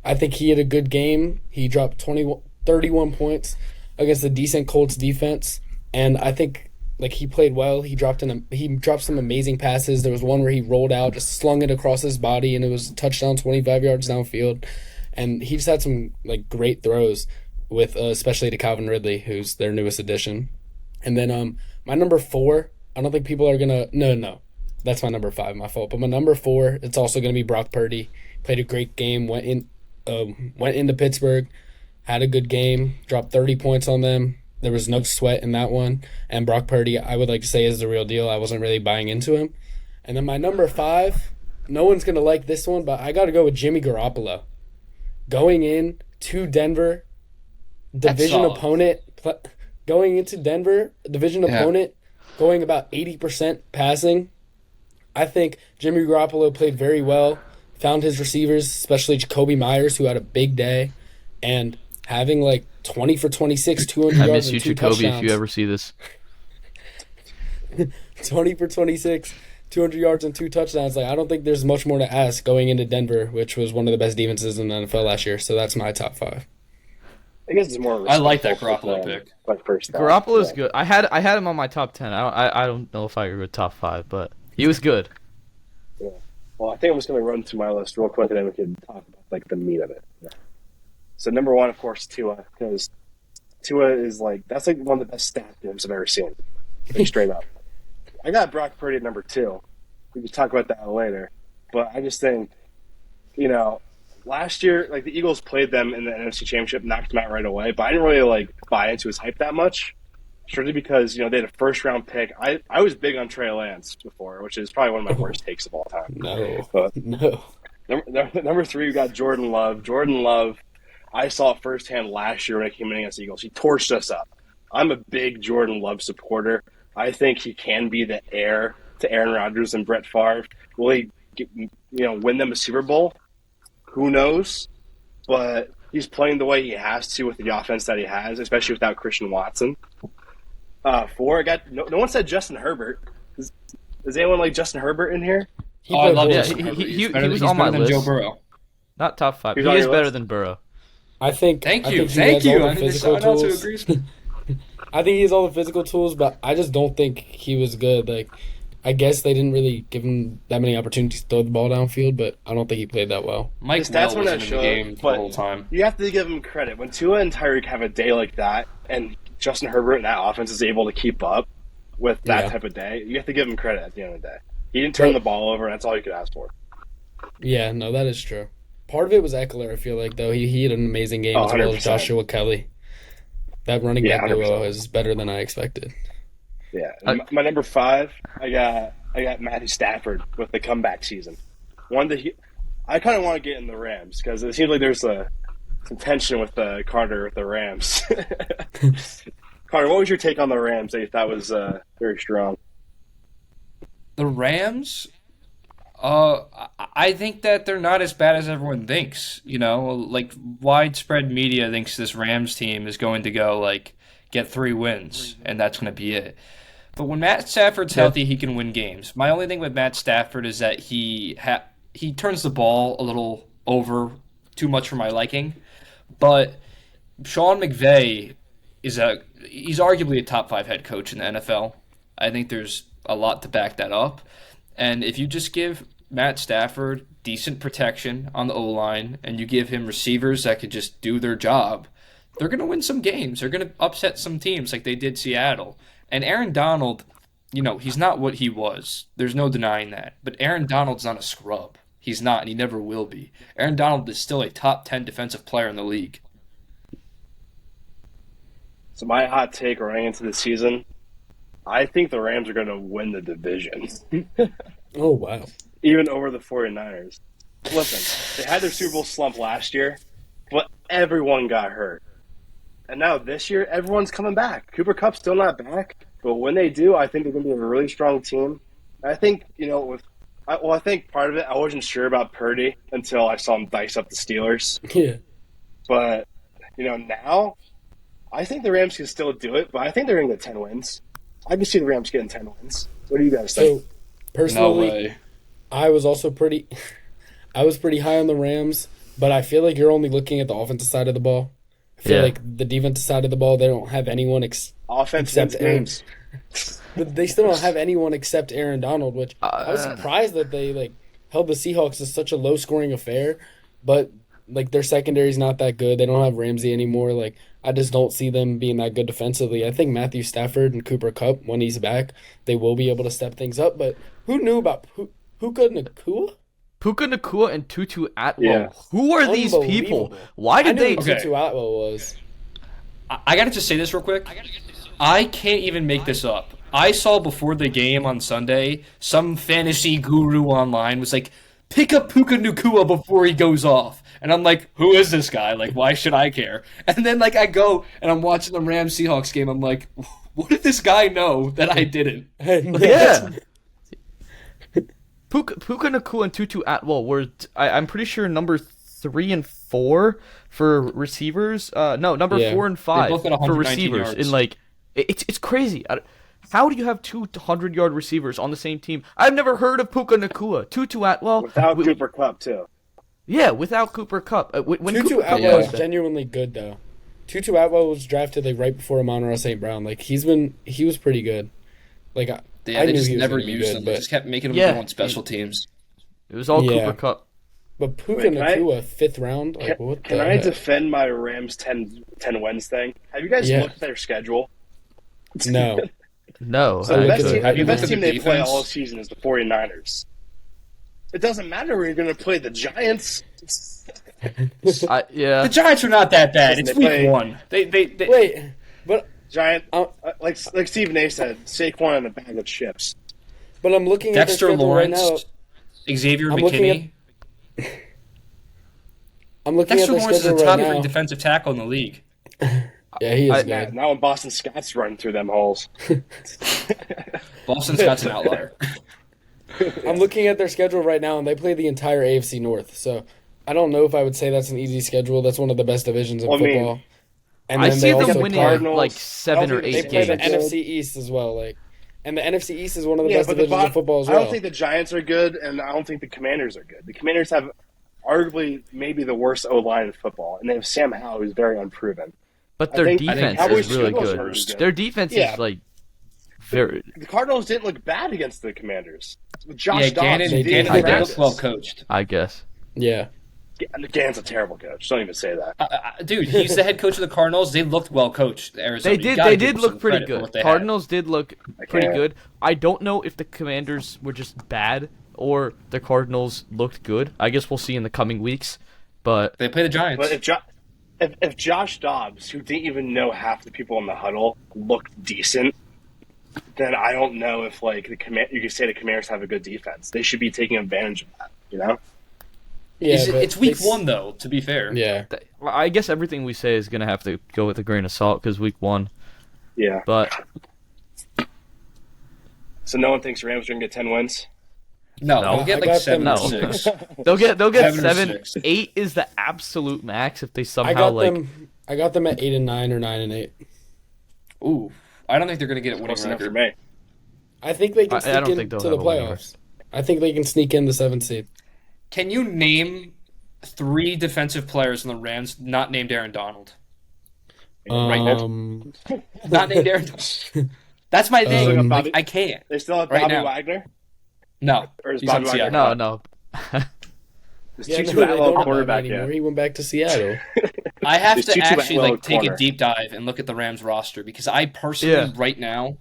I think he had a good game. He dropped 31 points against a decent Colts defense, and I think he played well. He dropped some amazing passes. There was one where he rolled out, just slung it across his body, and it was a touchdown, 25 yards downfield. And he just had some great throws with especially to Calvin Ridley, who's their newest addition. And then my number 4, I don't think people are gonna no. That's my number 5, my fault. But my number 4, it's also gonna be Brock Purdy. Played a great game, went into Pittsburgh, had a good game, dropped 30 points on them. There was no sweat in that one. And Brock Purdy, I would like to say, is the real deal. I wasn't really buying into him. And then my number 5, no one's going to like this one, but I got to go with Jimmy Garoppolo. Going in to Denver, division opponent, going into Denver, division opponent, going about 80% passing. I think Jimmy Garoppolo played very well, found his receivers, especially Jacoby Myers, who had a big day, and having 20 for 26, 200 yards I miss and you, 2 Jacoby, touchdowns. if you ever see this. 20 for 26, 200 yards and 2 touchdowns. I don't think there's much more to ask going into Denver, which was one of the best defenses in the NFL last year. So that's my top 5. I guess it's more. I like that Garoppolo pick. Garoppolo's good. I had him on my top 10. I don't know if I agree with top 5, but he was good. Yeah. Well, I think I'm just going to run through my list real quick, and then we can talk about the meat of it. Yeah. So number 1, of course, Tua, because Tua is that's one of the best stat games I've ever seen. Straight up. I got Brock Purdy at number 2. We can talk about that later. But I just think, last year, the Eagles played them in the NFC Championship, knocked them out right away. But I didn't really buy into his hype that much, strictly because they had a first-round pick. I was big on Trey Lance before, which is probably one of my worst takes of all time. No. But No. Number 3, we got Jordan Love. Jordan Love, I saw it firsthand last year when I came in against the Eagles. He torched us up. I'm a big Jordan Love supporter. I think he can be the heir to Aaron Rodgers and Brett Favre. Will he, win them a Super Bowl? Who knows? But he's playing the way he has to with the offense that he has, especially without Christian Watson. 4, I got no one said Justin Herbert. Does anyone like Justin Herbert in here? I love Yeah, Justin Herbert. he better, was he's on my better than list. Joe Burrow. Not top 5. He's He on is your better list? than Burrow. I think Thank I you. think he has all the I need physical someone else who tools. agrees. I think he has all the physical tools, but I just don't think he was good. I guess they didn't really give him that many opportunities to throw the ball downfield, but I don't think he played that well. Mike His stats Will were wasn't in the game the whole time. You have to give him credit. When Tua and Tyreek have a day like that, and Justin Herbert and that offense is able to keep up with that type of day, you have to give him credit at the end of the day. He didn't turn the ball over, and that's all you could ask for. Yeah, no, that is true. Part of it was Eckler, I feel like, though. He had an amazing game as well as 100%. Joshua Kelly. That running back 100%. duo is better than I expected. Yeah. My number 5, I got Matthew Stafford with the comeback season. I kind of want to get in the Rams because it seems like there's some tension with Carter with the Rams. Carter, what was your take on the Rams that you thought was very strong? The Rams, I think that they're not as bad as everyone thinks. Widespread media thinks this Rams team is going to go get 3 wins, and that's going to be it. But when Matt Stafford's healthy, he can win games. My only thing with Matt Stafford is that he turns the ball a little over too much for my liking. But Sean McVay he's arguably a top 5 head coach in the NFL. I think there's a lot to back that up. And if you just give Matt Stafford decent protection on the O-line and you give him receivers that could just do their job, they're going to win some games. They're going to upset some teams like they did Seattle. And Aaron Donald, he's not what he was. There's no denying that. But Aaron Donald's not a scrub. He's not, and he never will be. Aaron Donald is still a top 10 defensive player in the league. So my hot take running into the season, I think the Rams are going to win the division. Oh, wow. Even over the 49ers. Listen, they had their Super Bowl slump last year, but everyone got hurt. And now this year, everyone's coming back. Cooper Kupp's still not back, but when they do, I think they're going to be a really strong team. I think, I think part of it, I wasn't sure about Purdy until I saw him dice up the Steelers. Yeah. But, now, I think the Rams can still do it, but I think they're going to get 10 wins. I can see the Rams getting 10 wins. What do you guys think? So, personally, No way. I was pretty high on the Rams. but I feel like you're only looking at the offensive side of the ball. I feel Yeah. like the defensive side of the ball, they don't have anyone Offense except wins Aaron. games. But they still don't have anyone except Aaron Donald, which I was Uh, surprised that they held the Seahawks to such a low scoring affair. But their secondary's not that good. They don't have Ramsey anymore. I just don't see them being that good defensively. I think Matthew Stafford and Cooper Kupp, when he's back, they will be able to step things up. But who knew about Puka Nacua? Puka Nacua and Tutu Atwell. Yeah. Who are these people? Unbelievable. Why I did knew they? who Tutu Atwell was. I gotta just say this real quick. I can't even make this up. I saw before the game on Sunday, some fantasy guru online was like, pick up Puka Nacua before he goes off. And I'm like, who is this guy? Why should I care? And then I go and I'm watching the Rams-Seahawks game. I'm like, what did this guy know that I didn't? Yeah. Puka Nacua and Tutu Atwell were, I'm pretty sure, number 3 and 4 for receivers. No, number Yeah. 4 and 5 both got for 119 receivers. yards. It's crazy. How do you have 200-yard receivers on the same team? I've never heard of Puka Nacua. Tutu Atwell. Without Cooper Kupp, too. Yeah, without Cooper Kupp. When Tutu Cooper Kupp Atwell was is back- genuinely good though. Tutu Atwell was drafted right before Amon-Ra St. Brown. He was pretty good. Yeah, I they knew just he was never gonna be used good, him. They but just kept making him Yeah. go on special teams. It was all Yeah. Cooper Kupp. Puka Wait, can I- Nacua, 5th round. What Can the I heck? defend my Rams 10 wins thing? Have you guys Yeah. looked at their schedule? No. No. So I the looked best at team, it. Have the you best looked team at they the play defense? all season is the 49ers. It doesn't matter where you're going to play the Giants. Yeah. The Giants are not that bad. Listen, It's they week play- 1. They Wait, but Like Stephen A. said, Saquon and a bag of chips. I'm looking at their Dexter schedule right now. Lawrence, Xavier I'm looking McKinney. I'm looking Dexter at their Lawrence is a schedule top right 3 now. defensive tackle in the league. Yeah, he is I- good. Now when Boston Scott's running through them holes. Boston Scott's an outlier. I'm looking at their schedule right now, and they play the entire AFC North. So I don't know if I would say that's an easy schedule. That's one of the best divisions in Well, I mean, football. And I then see they them also winning play, Cardinals. 7 or I don't 8 they think play the games. good. NFC East as well. And the NFC East is one of the Yeah, best but divisions in football as I well. don't think the Giants are good, and I don't think the Commanders are good. The Commanders have arguably maybe the worst O-line in football, and they have Sam Howell, who's very unproven. But I their think defense Cowboys is really Cardinals good. are really good. Their defense Yeah. is very. The Cardinals didn't look bad against the Commanders. With Josh Yeah, Dobbs, Gannon, they Gannon did. Gannon I was well coached. I guess. Yeah. Gannon's a terrible coach. Don't even say that. Dude, he's the head coach of the Cardinals. They looked well coached. Arizona. They You did. gotta They give did them some look pretty credit for good. what they had. Cardinals did look pretty can't. good. I don't know if the Commanders were just bad or the Cardinals looked good. I guess we'll see in the coming weeks. But They play the Giants. But if Josh Dobbs, who didn't even know half the people in the huddle, looked decent, then I don't know if you could say the Commanders have a good defense. They should be taking advantage of that. You know? Yeah, but it's week they- 1 though. To be fair. Yeah. I guess everything we say is gonna have to go with a grain of salt because week 1. Yeah. But So no one thinks Rams are gonna get 10 wins. No, No. they'll get I like got 7 them- or No. 6. they'll get 7 or 7. 6. 8 is the absolute max if they I somehow got them at 8-9 or 9-8. Ooh, I don't think they're gonna get a winning Close enough for record. me. I think they can I sneak don't think they'll into the have a winning playoffs. I think they can sneak in the 7th seed. Can you name 3 defensive players in the Rams not named Aaron Donald? Right now. Not named Aaron Donald. That's my thing. Um, I can't. They still have Right Bobby now. Wagner. No, Or is he's Bobby on Wagner Seattle. no. There's Yeah, Tutu no, they Atwell don't have quarterback that anymore. yet. He went back to Seattle. I have There's to Tutu actually Atwell take corner. a deep dive and look at the Rams roster because I personally Yeah. right now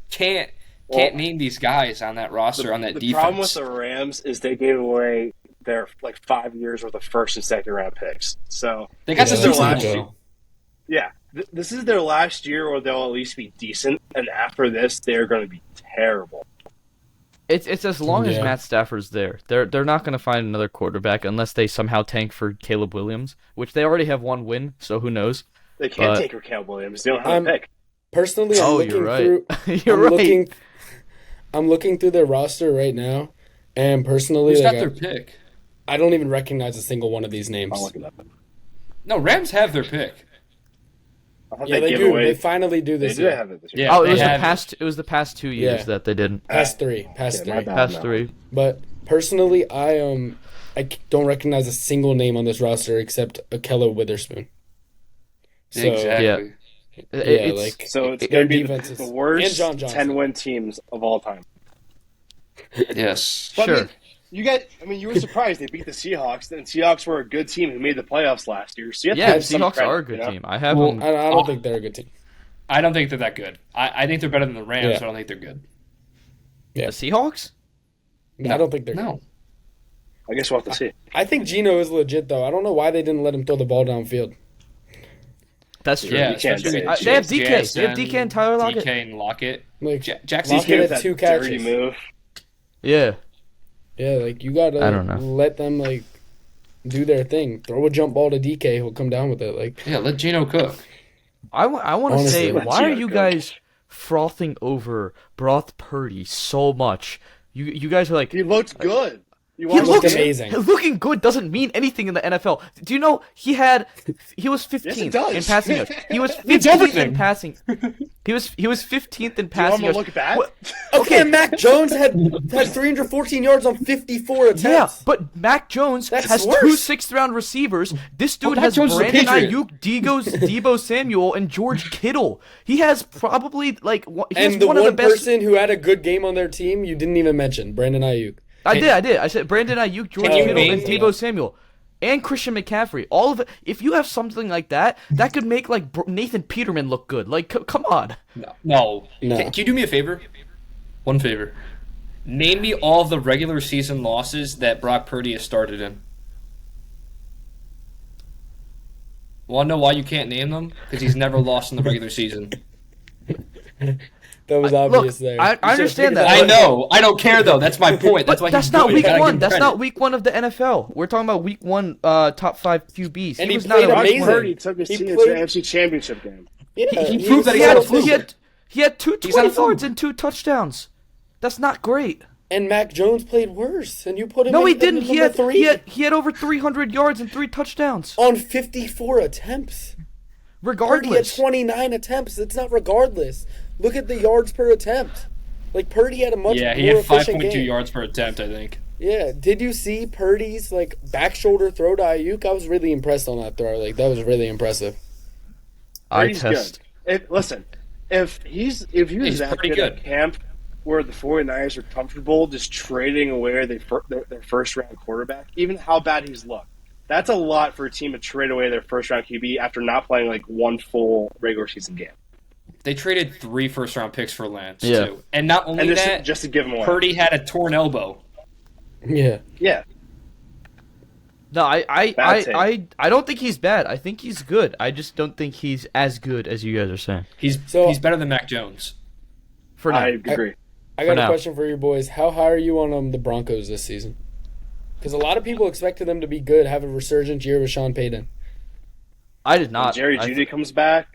can't Well, name these guys on that roster on that The defense. problem with the Rams is they gave away their 5 years worth of first and second round picks. So they got this some is decent their ones. last Nico. yeah, this is their last year where they'll at least be decent, and after this, they're going to be terrible. It's as long as Yeah. Matt Stafford's there. They're not going to find another quarterback unless they somehow tank for Caleb Williams, which they already have 1 win, so who knows? They can't But- take Caleb Williams. They don't have I'm- a pick. Personally, I'm Oh, looking you're right. through. You're I'm right. looking through their roster right now, and personally, Who's got like, their pick? I don't even recognize a single one of these names. I'll look it up. No, Rams have their pick. I thought Yeah, they give do. They They finally do this do year. have it this year. Yeah. Oh, they it have was the past 2 years Yeah. that they didn't. Past three. Yeah, my bad. Past no. 3. But Personally, I don't recognize a single name on this roster except Akello Witherspoon. So, Exactly. So it's their going to be defense is- the and worst John Johnson. 10-win teams of all time. Yes. But, Sure. you were surprised they beat the Seahawks, and Seahawks were a good team who made the playoffs last year. So you have to Yeah, give some Seahawks credit, are a good you know? team. I have Well, them. I don't think they're a good team. I don't think they're that good. I think they're better than the Rams, Yeah. but I don't think they're good. The Seahawks? I don't think they're good. No. I guess we'll have to see. I think Geno is legit, though. I don't know why they didn't let him throw the ball downfield. That's true. Yeah, You can't especially say with they have DK. Jansen, They have DK and Tyler Lockett. DK and Lockett. Like, Jackson Lockett Smith had that two dirty catches. move. Yeah. Yeah, like, you gotta I don't know. let them, like, do their thing. Throw a jump ball to DK, he'll come down with it. Like, Yeah, let Geno cook. I want to Honestly, say, let's why see are how it you goes. guys frothing over Brock Purdy so much? You guys are like, He looked good. You he watched looked the game? amazing. Looking good doesn't mean anything in the NFL. Do you know he was 15th does. in passing yards. He was Means 15th in everything. passing. He was 15th in Do you want passing him to yards. look bad? What- okay, Mac Jones had 314 yards on 54 attempts. Yeah, but Mac Jones That's has worse. two sixth-round receivers. This dude Mac has Jones is a Brandon Patriot. Ayuk, Debo Samuel, and George Kittle. He has probably he has And the one one of the best. person who had a good game on their team, you didn't even mention, Brandon Ayuk. I did. I said Brandon Ayuk, George Can you Kittle, name and me- Debo Samuel, and Christian McCaffrey. All of it. If you have something like that, that could make Nathan Peterman look good. Like, come on. No. No. Can you do me a favor? One favor. Name me all of the regular season losses that Brock Purdy has started in. Want to know why you can't name them? Because he's never lost in the regular season. That was Look, obvious there. I You should've understand figured that. I know. I don't care though. That's my point. That's why That's he's not good. week You gotta one. give That's credit. not week one of the NFL. We're talking about week one, top 5 QBs. And he was played not a Brock week amazing. one. Purdy took his He team to played- the AFC Championship game. Yeah, he proved that he He had had, a fluke. he had two He's not a 20 yards fluke. and 2 touchdowns. That's not great. And Mac Jones played worse, and you put him No, in he didn't. He number had, 3 he had over 300 yards and 3 touchdowns. on 54 attempts. Purdy had Regardless. 29 attempts. It's not regardless. Look at the yards per attempt. Like, Purdy had a much Yeah, he more had efficient 5.2 game. yards per attempt, I think. Yeah, did you see Purdy's back shoulder throw to Ayuk? I was really impressed on that throw. Like, that was really impressive. Purdy's good. If he was He's that pretty good at good. camp where the 49ers are comfortable just trading away their first round quarterback, even how bad he's looked, that's a lot for a team to trade away their first round QB after not playing one full regular season game. They traded 3 first-round picks for Lance, Yeah. too. And not only And that, just to give him away. Purdy had a torn elbow. Yeah. Yeah. No, Bad take. I don't think he's bad. I think he's good. I just don't think he's as good as you guys are saying. He's So- better than Mac Jones. For now. I agree. I got a now. question for you boys. How high are you on the Broncos this season? Because a lot of people expected them to be good, have a resurgent year with Sean Payton. I did When not. Jerry I- Jeudy comes back,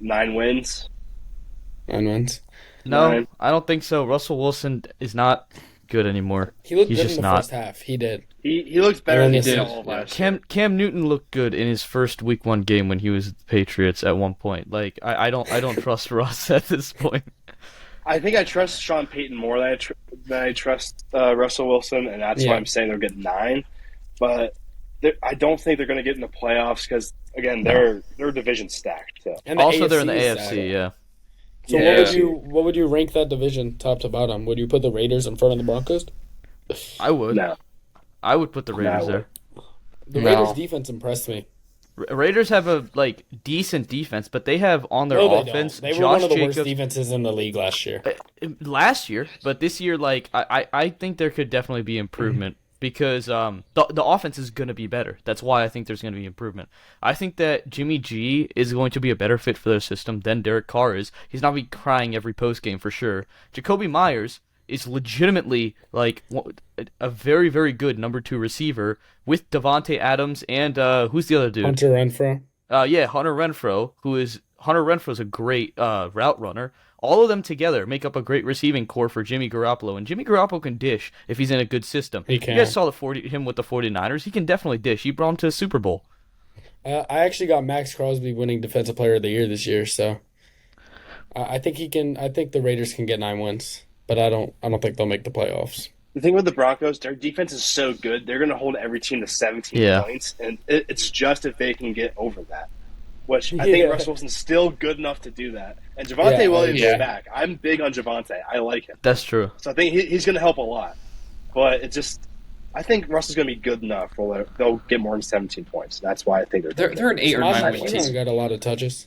9 wins. 9 wins. No, Nine. I don't think so. Russell Wilson is not good anymore. He looked He's good just in the not. first half. He did. He looks better Yeah, than he he did did. all of last year. Cam Newton looked good in his first week 1 game when he was with the Patriots at one point. Like I don't trust Russ at this point. I think I trust Sean Payton more than I trust Russell Wilson, and that's why Yeah. I'm saying they'll get 9. But I don't think they're going to get in the playoffs because, again, their division's stacked. So. And the Also, they're in the AFC is AFC. stacked. Yeah. So Yeah. what would you rank that division top to bottom? Would you put the Raiders in front of the Broncos? I would. No. I would put the Raiders No. there. The No. Raiders defense impressed me. Raiders have a decent defense, but they have on their No, they offense don't. They were Josh one of the Jacobs worst defenses in the league last year. last year, but this year, I think there could definitely be improvement because the offense is going to be better. That's why I think there's going to be improvement. I think that Jimmy G is going to be a better fit for their system than Derek Carr is. He's not be crying every post game for sure. Jacoby Myers is legitimately a very, very good number 2 receiver with Devontae Adams and who's the other dude? Hunter Renfrow. Hunter Renfro's a great route runner. All of them together make up a great receiving core for Jimmy Garoppolo, and Jimmy Garoppolo can dish if he's in a good system. He can. You guys saw him with the 49ers. He can definitely dish. He brought him to a Super Bowl. I actually got Max Crosby winning Defensive Player of the Year this year, so I think he can. I think the Raiders can get 9 wins, but I don't think they'll make the playoffs. The thing with the Broncos, their defense is so good, they're going to hold every team to 17 Yeah. points, and it's just if they can get over that. Which I think Russell Wilson's still good enough to do that. And Javonte Williams is back. I'm big on Javonte. I like him. That's true. So I think he's going to help a lot. But it just, I think Russell's going to be good enough where they'll get more than 17 points. That's why I think They're an 8 or 9 win He's team. got a lot of touches.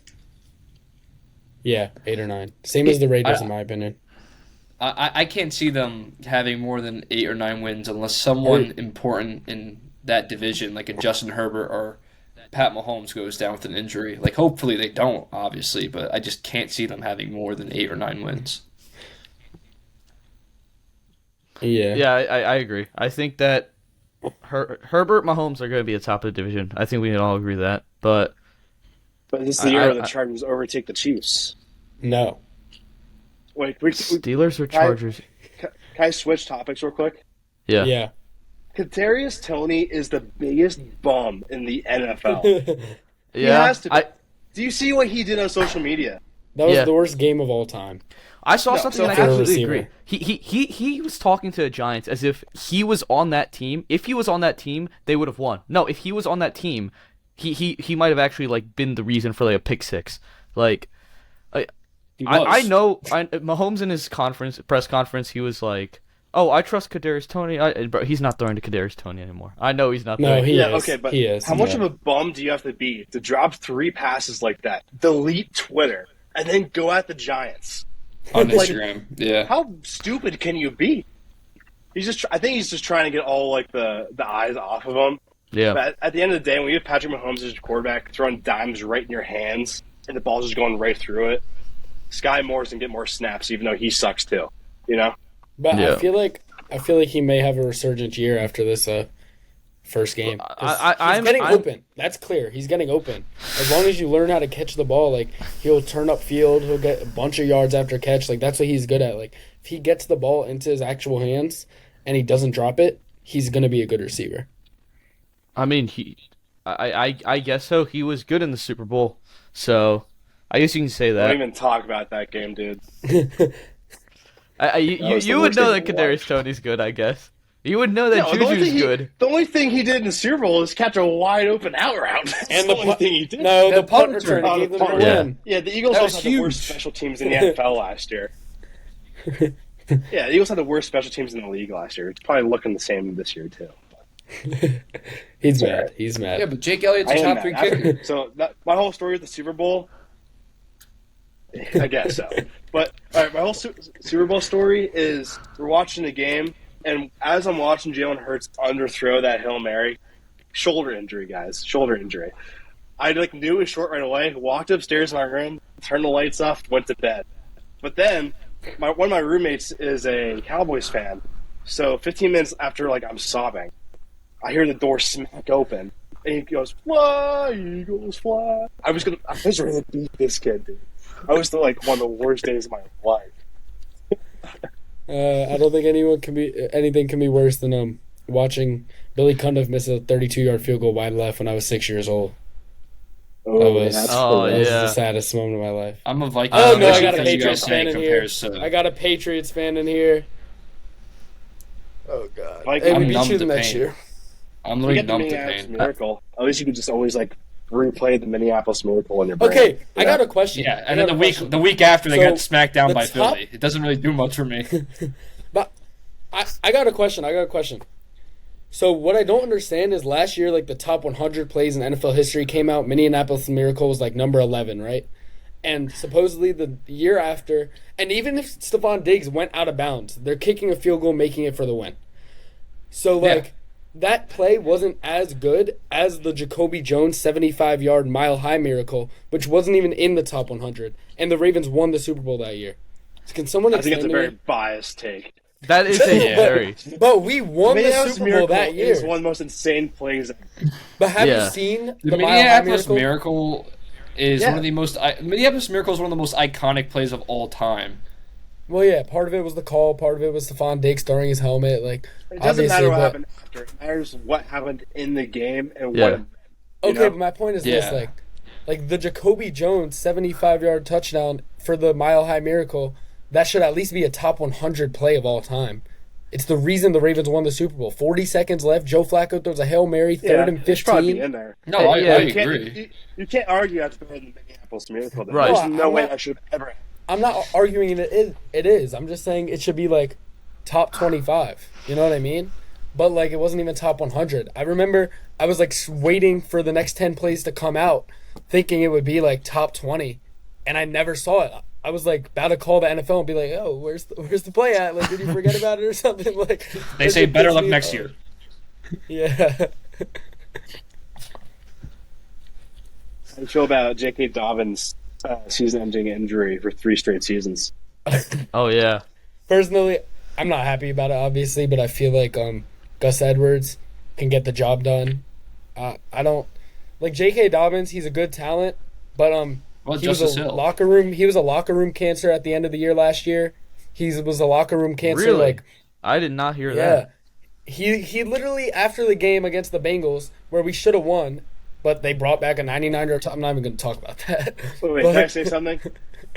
Yeah, 8 or 9. Same as the Raiders, in my opinion. I can't see them having more than 8 or 9 wins unless someone important in that division, like a Justin Herbert or Pat Mahomes, goes down with an injury. Like, hopefully they don't, obviously, but I just can't see them having more than 8 or 9 wins. Yeah. Yeah, I agree. I think that Herbert, Mahomes are going to be at the top of the division. I think we can all agree that. But this is the year where the Chargers overtake the Chiefs. No. Wait, Steelers or Chargers? Can I switch topics real quick? Yeah. Yeah. Kadarius Toney is the biggest bum in the NFL. He Yeah. has to. Do you see what he did on social media? That was the worst game of all time. I saw No, something so and I for a absolutely receiver. agree. He was talking to the Giants as if he was on that team. If he was on that team, they would have won. No, if he was on that team, he might have actually like been the reason for like a pick six. Like I know Mahomes in his press conference, he was like, "Oh, I trust Kadarius Toney." Bro, he's not throwing to Kadarius Toney anymore. I know he's not. No, throwing. he is. Okay, but he is. how much of a bum do you have to be to drop 3 passes like that, delete Twitter, and then go at the Giants? On Like, Instagram, yeah. How stupid can you be? I think he's just trying to get all like the eyes off of him. Yeah. But at the end of the day, when you have Patrick Mahomes as your quarterback throwing dimes right in your hands and the ball's just going right through it, Sky Moore's gonna get more snaps, even though he sucks too. You know. But Yeah. I feel like he may have a resurgent year after this first game. I'm getting open. That's clear. He's getting open. As long as you learn how to catch the ball, like he'll turn up field, he'll get a bunch of yards after catch. Like that's what he's good at. Like if he gets the ball into his actual hands and he doesn't drop it, he's gonna be a good receiver. I mean, I guess so. He was good in the Super Bowl, so I guess you can say that. Don't even talk about that game, dude. You was the would worst know thing that to Kadarius watch. Toney's good, I guess. You would know that No, the only Juju's thing good. The only thing he did in the Super Bowl is catch a wide open out route. That's And the the only punt- thing he did. No, the That punt punt return return. gave them punt the return. win. Yeah, the Eagles That also was had the worst huge. special teams in the NFL last year. Yeah, the Eagles had the worst special teams in the league last year. It's probably looking the same this year too. He's Sorry. mad. He's mad. Yeah, but Jake Elliott's I a am top 3 mad. kicker. So my whole story with the Super Bowl, I guess so. But all right, my whole Super Bowl story is we're watching the game, and as I'm watching Jalen Hurts underthrow that Hail Mary, shoulder injury, guys, shoulder injury. I knew it was short right away. Walked upstairs in my room, turned the lights off, went to bed. But then one of my roommates is a Cowboys fan, so 15 minutes after I'm sobbing, I hear the door smack open, and he goes, "Fly, Eagles, fly!" I was ready to beat this kid, dude. I was one of the worst days of my life. I don't think anything can be worse than watching Billy Cundiff miss a 32-yard field goal wide left when I was 6 years old. That was the saddest moment of my life. I'm a Viking. Oh no, I got a Everything you Patriots guys fan say in here. compares to- I got a Patriots fan in here. Oh god. Like, Hey, I'm we beat numb you to the next pain. year. I'm We literally get the numb to Minneapolis pain. Miracle. At least you could just always replay the Minneapolis Miracle in your brain. Okay, I got a question. Yeah, I and got then a the week question. the week after they So, got smacked down the by top- Philly. It doesn't really do much for me. But I got a question. So what I don't understand is last year, the top 100 plays in NFL history came out. Minneapolis Miracle was number 11, right? And supposedly the year after, and even if Stephon Diggs went out of bounds, they're kicking a field goal, making it for the win. So Yeah. that play wasn't as good as the Jacoby Jones 75-yard mile-high miracle, which wasn't even in the top 100. And the Ravens won the Super Bowl that year. So can someone I think explain it's a to very me? biased take. That is a Yeah. very. But we won the Minneapolis Super Bowl Miracle that year. is one of the most insane plays. But have Yeah. you seen The Mile High Minneapolis Miracle? Miracle is Yeah. one of the most. Minneapolis Miracle is one of the most iconic plays of all time. Well, yeah, part of it was the call, part of it was Stephon Diggs throwing his helmet. It doesn't obviously, matter what but- happened after. It matters what happened in the game and Yeah. what. You Okay, know? but my point is Yeah. this: the Jacoby Jones 75-yard touchdown for the Mile High Miracle, that should at least be a top 100 play of all time. It's the reason the Ravens won the Super Bowl. 40 seconds left. Joe Flacco throws a Hail Mary, third and It's probably 15. in there. No, Hey, I yeah, agree. You can't argue that's better than Minneapolis Miracle. Then. Right. There's no I'm way not- that should have ever. I'm not arguing it is. I'm just saying it should be like top 25. You know what I mean? But like it wasn't even top 100. I remember I was like waiting for the next 10 plays to come out, thinking it would be like top 20, and I never saw it. I was like about to call the NFL and be like, "Oh, where's the play at? Like, did you forget about it or something?" Like They say better luck next year. Yeah. How do you feel about J.K. Dobbins' season-ending injury for 3 straight seasons? Oh yeah. Personally, I'm not happy about it, obviously, but I feel like Gus Edwards can get the job done. I don't like J.K. Dobbins. He's a good talent, but Well, he was Justice a Hill. locker room. He was a locker room cancer at the end of the year last year. He was a locker room cancer. Really? Like, I did not hear yeah, that. he literally after the game against the Bengals, where we should have won, but they brought back a 99-yard. I'm not even going to talk about that. Wait, But- can I say something?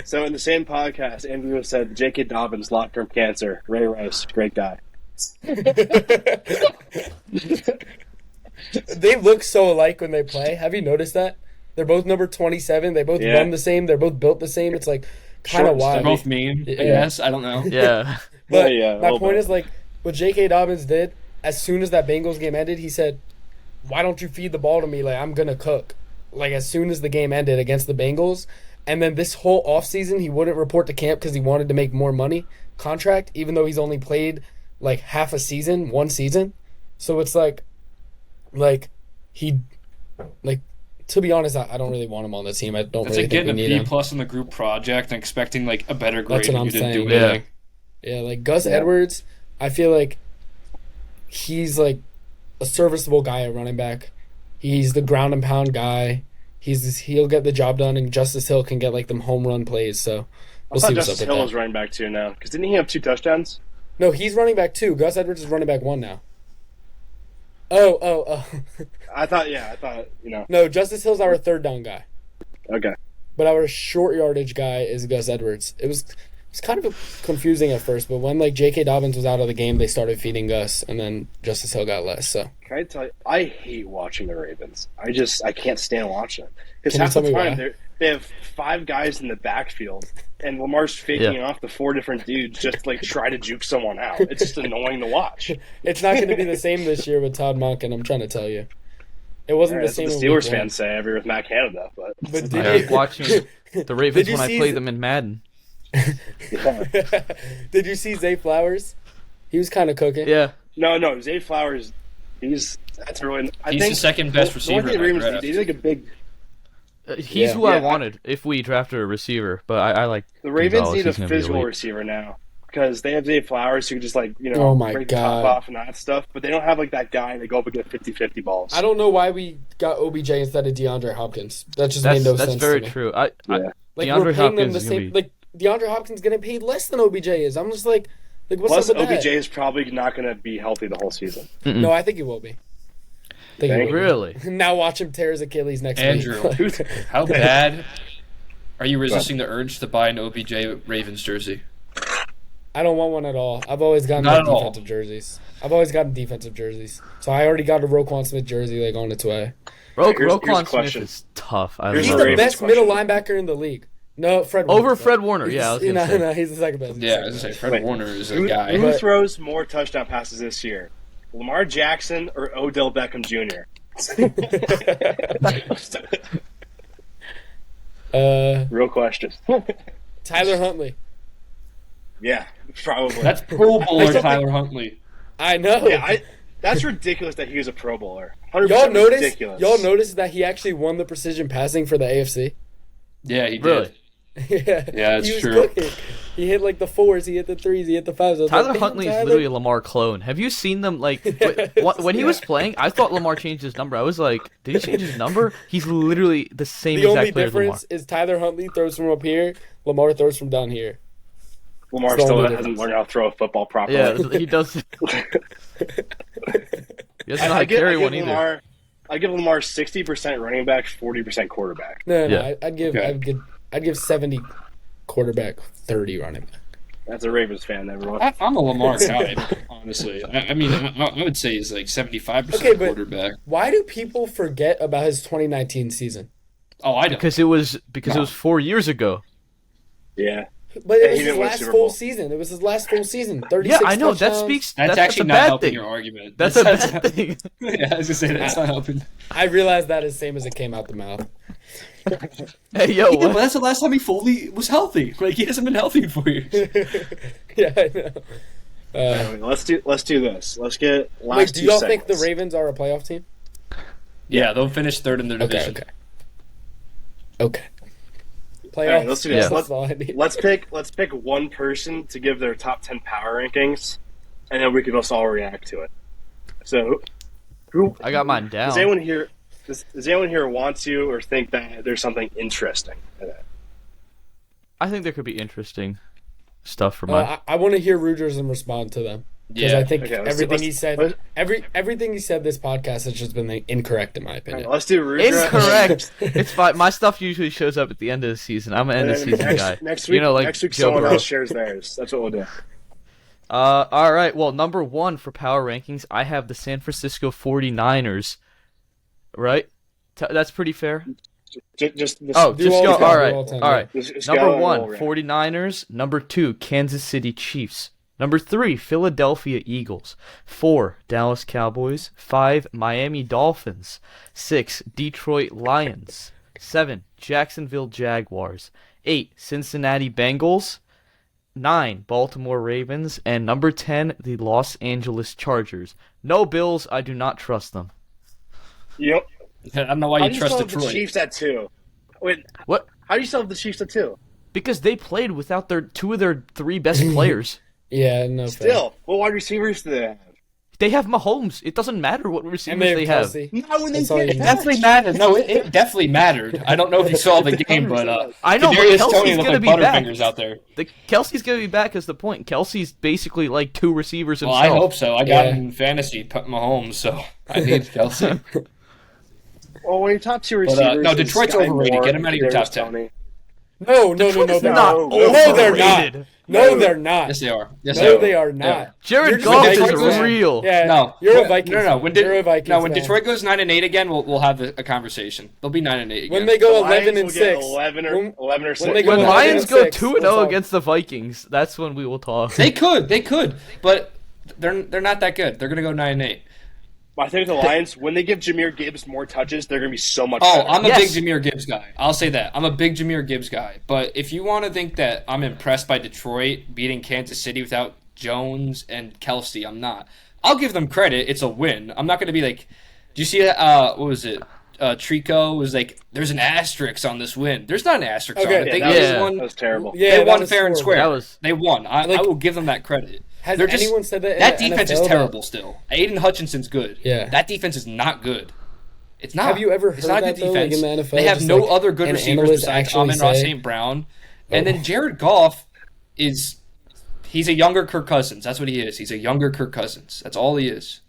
So in the same podcast, Andrew said J.K. Dobbins, long-term cancer. Ray Rice, great guy. They look so alike when they play. Have you noticed that? They're both number 27. They both Yeah. run the same. They're both built the same. It's like kind of Short They're and wild. both mean, I Yeah. guess. I don't know. Yeah. But Yeah, my hold point on. is like what J.K. Dobbins did as soon as that Bengals game ended. He said, "Why don't you feed the ball to me? Like I'm gonna cook." Like as soon as the game ended against the Bengals, and then this whole offseason he wouldn't report to camp because he wanted to make more money contract, even though he's only played like half a season, one season. So it's like he, like to be honest, I don't really want him on the team. I don't It's really like think we getting a need B him. plus in the group project and expecting like a better grade That's what when I'm you didn't saying. do anything. Yeah, like Gus Edwards, I feel like he's like a serviceable guy at running back. He's the ground and pound guy. He'll get the job done, and Justice Hill can get like them home run plays. So I we'll thought see what's Justice up Hill with was that. running back 2 now. Because didn't he have 2 touchdowns? No, he's running back 2. Gus Edwards is running back 1 now. Oh. I thought, No, Justice Hill's our third down guy, Okay. but our short yardage guy is Gus Edwards. It was kind of confusing at first, but when like J.K. Dobbins was out of the game, they started feeding Gus, and then Justice Hill got less. So Can I tell you, I hate watching the Ravens. I can't stand watching them. Because Can you half tell the me time why? they have 5 guys in the backfield, and Lamar's faking off the 4 different dudes just like try to juke someone out. It's just annoying to watch. it's not going to be the same this year with Todd Monken. I'm trying to tell you, it wasn't That's the what same. the in Steelers week one. fans say every with Matt Canada, but But I did hate you, watching the Ravens Did you when I see play the- them in Madden. yeah. did you see Zay Flowers? He was kind of cooking. Yeah. No, Zay Flowers, that's really. I He's think the second best the receiver only thing in the that Ravens, draft. he's like a big. He's Yeah. who I Yeah, wanted if we drafted a receiver, but I like The Ravens Gonzalez. need a He's gonna be physical elite. receiver now because they have Zay Flowers who can just like Oh my break the top God. off and that stuff, but they don't have like that guy that go up and get 50-50 balls. I don't know why we got OBJ instead of DeAndre Hopkins. That just made no That's sense. very to me. true. Yeah. Like DeAndre we're paying them Hopkins the is gonna same. be- Like DeAndre Hopkins getting paid less than OBJ is. I'm just like what's Plus, up with OBJ that? is probably not going to be healthy the whole season. No, I think he will be. I think he Think? will be. Really? Now watch him tear his Achilles next Andrew, week. how bad are you resisting the urge to buy an OBJ Ravens jersey? I don't want one at all. I've always gotten Not like, at all. defensive jerseys. I've always gotten defensive jerseys. So I already got a Roquan Smith jersey like on its way. Here's a Roquan Smith question. is tough. I Here's He's a love the him. Ravens best question. middle linebacker in the league. No, Fred Over Warner. Fred Warner. Yeah, I was gonna say. No, he's the second best. He's Yeah, the I was second gonna say Fred Wait. Warner is a Who guy. But- throws more touchdown passes this year, Lamar Jackson or Odell Beckham Jr.? best. Real question. Tyler Huntley. Yeah, probably. That's Pro Bowler Tyler Huntley. I know. That's ridiculous that he was a Pro Bowler. 100% Y'all notice? ridiculous. Y'all notice that he actually won the precision passing for the AFC. Yeah, he did. Really? Yeah, that's he was true. cooking. He hit like the 4s, he hit the 3s, he hit the 5s. I was Tyler like, "Damn, Huntley is Tyler." literally a Lamar clone. Have you seen them? Like when he was playing, I thought Lamar changed his number. I was like, did he change his number? He's literally the same The only exact player as Lamar. difference is Tyler Huntley throws from up here, Lamar throws from down here. Lamar It's the still only hasn't difference. learned how to throw a football properly. Yeah, he does. He doesn't know how to carry one either. I give Lamar 60% running back, 40% quarterback. No, Yeah. I'd give 70 quarterback, 30 running back. That's a Ravens fan, everyone. I'm a Lamar guy, honestly. I mean, I would say he's like 75% Okay, but quarterback. why do people forget about his 2019 season? Oh, I don't. Because it was 4 years ago. Yeah. But it was he his didn't win last Super full Bowl. season. It was his last full season. 36 Yeah, I know. That touchdowns. speaks. That's a actually not bad helping thing. your argument. That's a bad thing. Yeah, I was gonna say that's not helping. I realized that as same as it came out the mouth. Hey, yo, Yeah, but what? that's the last time he fully was healthy. Like he hasn't been healthy in 4 years. Yeah, I know. Anyway, let's do this. Let's get last Wait, do two y'all segments. think the Ravens are a playoff team? Yeah, they'll finish third in their division. Okay. All Playoffs. right, let's do this. Yeah. That's all I need. Let's pick one person to give their top 10 power rankings, and then we can just all react to it. So, who? I got mine down. Does anyone here? Does anyone here want to or think that there's something interesting in it? I think there could be interesting stuff for mine. I want to hear Rudra's and respond to them. Because Yeah. I think Okay, everything he said, let's- everything he said this podcast has just been incorrect in my All opinion. right, let's do Rudra. Incorrect. It's fine. My stuff usually shows up at the end of the season. I'm an end of And season then guy. next week, you know, like next week Joe someone Burrow. else shares theirs. That's what we'll do. All right. Well, number 1 for power rankings, I have the San Francisco 49ers. Right? That's pretty fair. Just Oh, Do just all go. time, All do right. all time, All yeah. right. just go Number and 1, roll around. 49ers. Number 2, Kansas City Chiefs. Number 3, Philadelphia Eagles. 4, Dallas Cowboys. 5, Miami Dolphins. 6, Detroit Lions. 7, Jacksonville Jaguars. 8, Cincinnati Bengals. 9, Baltimore Ravens. And number 10, the Los Angeles Chargers. No Bills. I do not trust them. You know, I don't know why how you do you trust still have the Detroit. Chiefs at 2? Wait, What? how do you still have the Chiefs at 2? Because they played without their 2 of their 3 best players. Yeah, no. Still, what wide receivers do they have? They have Mahomes. It doesn't matter what receivers And they have they have. Kelsey. Not when they That's all you get need. back. Definitely mattered. No, it definitely mattered. I don't know if you saw the game, but I know, but Kadarius Kelsey's Toney looked gonna like be back. Butterfingers out there. Kelsey's gonna be back is the point. Kelsey's basically like 2 receivers Well, himself. I hope so. I got Yeah. him in fantasy, put Mahomes, so I need Kelsey. Well, when your top 2 But, receivers, no, is Detroit's Sky overrated. Moore, Get him out of your top Kadarius 10. Toney. No, Detroit is they're not not. No, they're not. overrated. No, they're not. Yes, they are. Yes, No, they they are. are not. Jared You're just Goff a is Vikings fan. real. Yeah, No, you're a Vikings. No. fan. When You're a Vikings no, when fan. Detroit goes 9-8 again, we'll have a conversation. They'll be 9-8 again. When they go The 11 Lions and will get 6, 11 or, when- 11 or 6. when they go When 11 Lions and go 6, 2-0 we'll talk. against the Vikings, that's when we will talk. they could, but they're not that good. They're gonna go 9-8. I think the Lions, when they give Jahmyr Gibbs more touches, they're going to be so much Oh, better. I'm a Yes. big Jahmyr Gibbs guy. I'll say that. I'm a big Jahmyr Gibbs guy. But if you want to think that I'm impressed by Detroit beating Kansas City without Jones and Kelsey, I'm not. I'll give them credit. It's a win. I'm not going to be like, do you see that? What was it? Trico was like, there's an asterisk on this win. There's not an asterisk Okay. on it. They that, Yeah. was, that was terrible. Yeah, they that won was fair and horrible. square. That was- They won. I Like- will give them that credit. Has They're just- anyone said that? In That the defense NFL, is terrible still. Aiden Hutchinson's good. Yeah. That defense is not good. It's not. Have you ever It's heard not a that, good though, like, defense. in the NFL, They have just, no like, other good an receivers analyst besides actually Amon Ross say- St. Brown. And then Jared Goff he's a younger Kirk Cousins. That's what he is. He's a younger Kirk Cousins. That's all he is.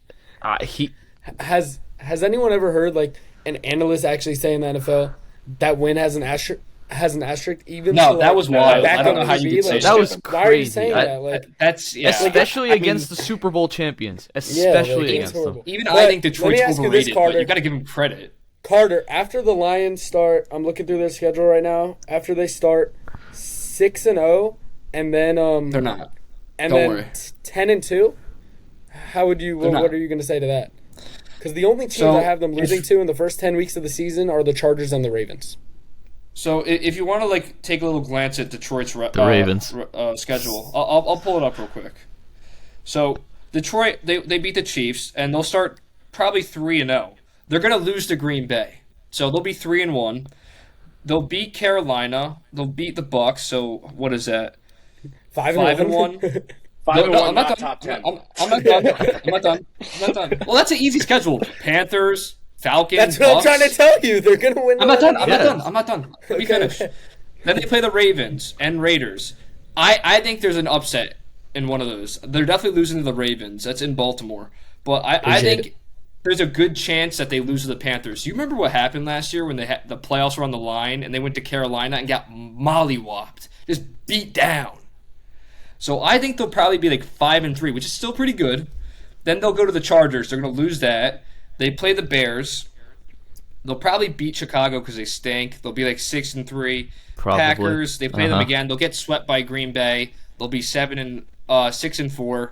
He Has anyone ever heard like an analyst actually say in the NFL that win has an asterisk? Even No, to, that like, was wild. back I don't up know how to you be, could say like, that was Why are you crazy. saying that? Like, That's yeah. especially I mean, against the Super Bowl champions. yeah, Especially like, it's against them. horrible. even But I think let me Detroit's ask you this, overrated, but Carter. you got to give him credit. Carter, after the Lions start, I'm looking through their schedule right now. After they start 6-0, and then They're not. and Don't then worry. 10-2, how would you? They're What not. are you going to say to that? Because the only teams So, I have them losing if- to in the first 10 weeks of the season are the Chargers and the Ravens. So if you want to like take a little glance at Detroit's Ravens. schedule, I'll pull it up real quick. So Detroit they beat the Chiefs and they'll start probably 3-0. They're gonna lose to Green Bay, so they'll be 3-1. They'll beat Carolina. They'll beat the Bucks. So what is that? 5-1. 5-1, No, I'm not not top done. 10. I'm not done. I'm not done. I'm not done. Well, that's an easy schedule. Panthers, Falcons. That's what Bucks. I'm trying to tell you. They're going to win. I'm not done. I'm Yeah. not done. I'm not done. Let me finish. Then they play the Ravens and Raiders. I think there's an upset in one of those. They're definitely losing to the Ravens. That's in Baltimore. But I Appreciate think there's a good chance that they lose to the Panthers. You remember what happened last year when the playoffs were on the line and they went to Carolina and got mollywopped, just beat down. So I think they'll probably be like 5-3, which is still pretty good. Then they'll go to the Chargers. They're going to lose that. They play the Bears. They'll probably beat Chicago because they stink. They'll be like 6-3. Probably. Packers. They play them again. They'll get swept by Green Bay. They'll be 6-4.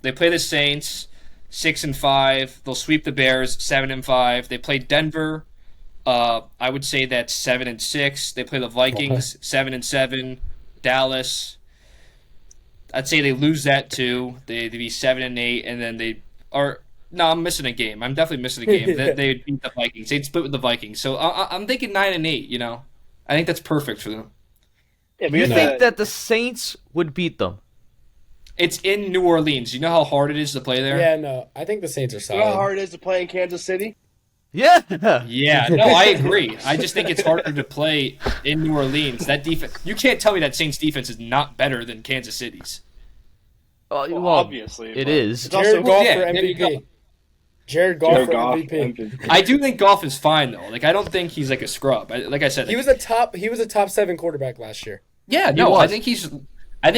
They play the Saints. 6-5. They'll sweep the Bears. 7-5. They play Denver. I would say that's 7-6. They play the Vikings. 7-7. Dallas. I'd say they lose that too. They'd be 7-8, and then they are. No, I'm missing a game. I'm definitely missing a game. They'd beat the Vikings. They'd split with the Vikings. So I'm thinking 9-8. You know, I think that's perfect for them. Yeah, You think that the Saints would beat them? It's in New Orleans. You know how hard it is to play there? Yeah, no. I think the Saints are You know how solid. hard it is to play in Kansas City? Yeah. Yeah, no, I agree. I just think it's harder to play in New Orleans. That defense, you can't tell me that Saints defense is not better than Kansas City's. Well, obviously. it but is. It's also Jared Goff yeah, for there you go. MVP. Jared Goff Jared for Goff, MVP. MVP. I do think Goff is fine though. Like I don't think he's like a scrub. Like I said, He was a top 7 quarterback last year. yeah, no, was. I think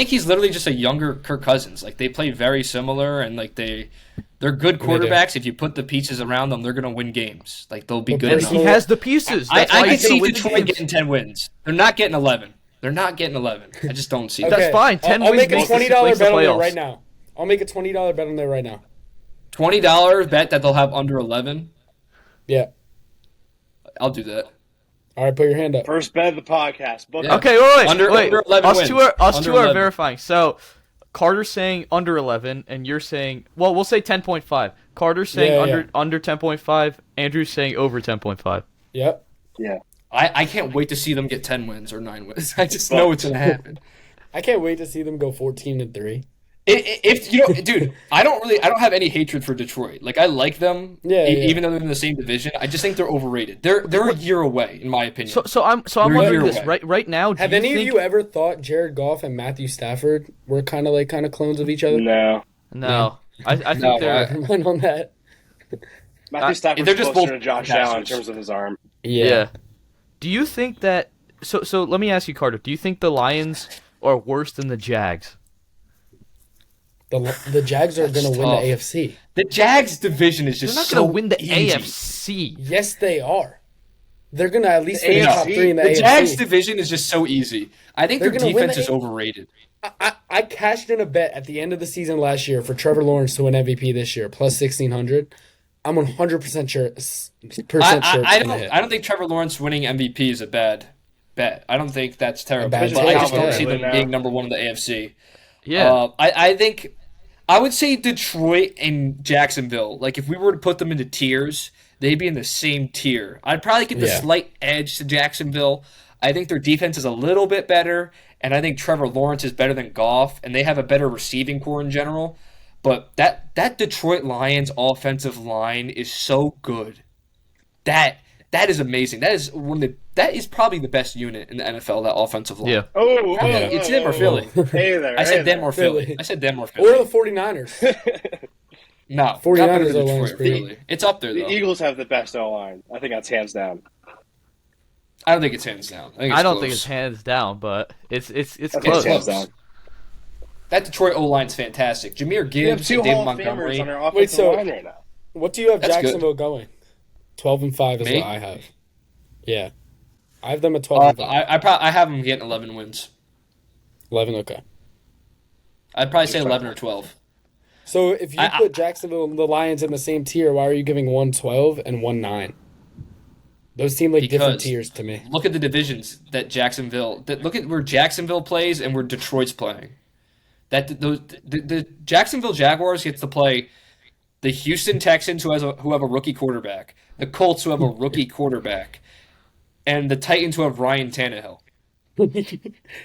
he's literally just a younger Kirk Cousins. Like they play very similar, and like they're good quarterbacks. If you put the pieces around them, they're gonna win games. Like they'll be But good. And enough. he has the pieces. I That's why can he's gonna see win the Detroit games. getting 10 wins. They're not getting 11. They're not getting 11. I just don't see That's that. fine. 10 I'll wins make a makes $20 the bet on there playoffs. right now. I'll make a $20 bet on there right now. $20 bet that they'll have under 11. Yeah. I'll do that. All right, put your hand up. First bet of the podcast. Book Yeah. it. Okay, wait. Under 11 us wins. two are Under 11. verifying. So Carter's saying under 11, and you're saying, well, we'll say 10.5. Carter's saying Yeah, under 10.5. Andrew's saying over 10.5. Yep. Yeah. I can't wait to see them get 10 wins or 9 wins. I just know it's going to happen. I can't wait to see them go 14-3. If you know, dude, I don't have any hatred for Detroit. Like I like them, Yeah. even though they're in the same division. I just think they're overrated. They're a year away, in my opinion. So I'm They're wondering a year this away. right now. Have any of you ever thought Jared Goff and Matthew Stafford were kind of clones of each other? No. No, I think No, they're. Never mind on that. Matthew Stafford's they're just closer both to Josh passers. Allen in terms of his arm. Yeah. Do you think that? So let me ask you, Carter. Do you think the Lions are worse than the Jags? The Jags are going to win tough. the AFC. The Jags division is They're just not so going to win the easy. AFC. Yes, they are. They're going to at least The finish top AFC? 3 in the The AFC. Jags division is just so easy. I think They're their gonna win defense the is overrated. I cashed in a bet at the end of the season last year for Trevor Lawrence to win MVP this year, plus 1,600. I'm 100% sure. I don't think Trevor Lawrence winning MVP is a bad bet. I don't think that's terrible. bad But I just bet. don't see them Yeah. being number one in the AFC. Yeah. I think I would say Detroit and Jacksonville. Like if we were to put them into tiers, they'd be in the same tier. I'd probably give the Yeah. slight edge to Jacksonville. I think their defense is a little bit better, and I think Trevor Lawrence is better than Goff, and they have a better receiving core in general. But that Detroit Lions offensive line is so good. That is amazing. That is probably the best unit in the NFL. That offensive line. Yeah. Oh, It's them or Philly. Hey there. I said hey them there. or Philly. Philly. I said them or Or Philly. the 49ers. No, 49ers not better than O-line's Detroit, pretty- really. It's up there The though. Eagles have the best O-line. I think that's hands down. I don't think it's hands down. I I don't close. think it's hands down, but it's I think close. it's hands down. That Detroit O line's fantastic. Jameer We have Gibbs two and David Hall of Famers Montgomery. on our offensive Wait, so- line right now. What do you have That's good. Jacksonville going? 12-5 is Me? what I have. Yeah. I have them at 12-5. I have them getting 11 wins. 11, okay. I'd probably say 11 or 12. So if you put Jacksonville and the Lions in the same tier, why are you giving one 12 and one 9? Those seem like different Because- tiers to me. Look at the divisions that look at where Jacksonville plays and where Detroit's playing. The Jacksonville Jaguars gets to play the Houston Texans who have a rookie quarterback, the Colts who have a rookie quarterback, and the Titans who have Ryan Tannehill.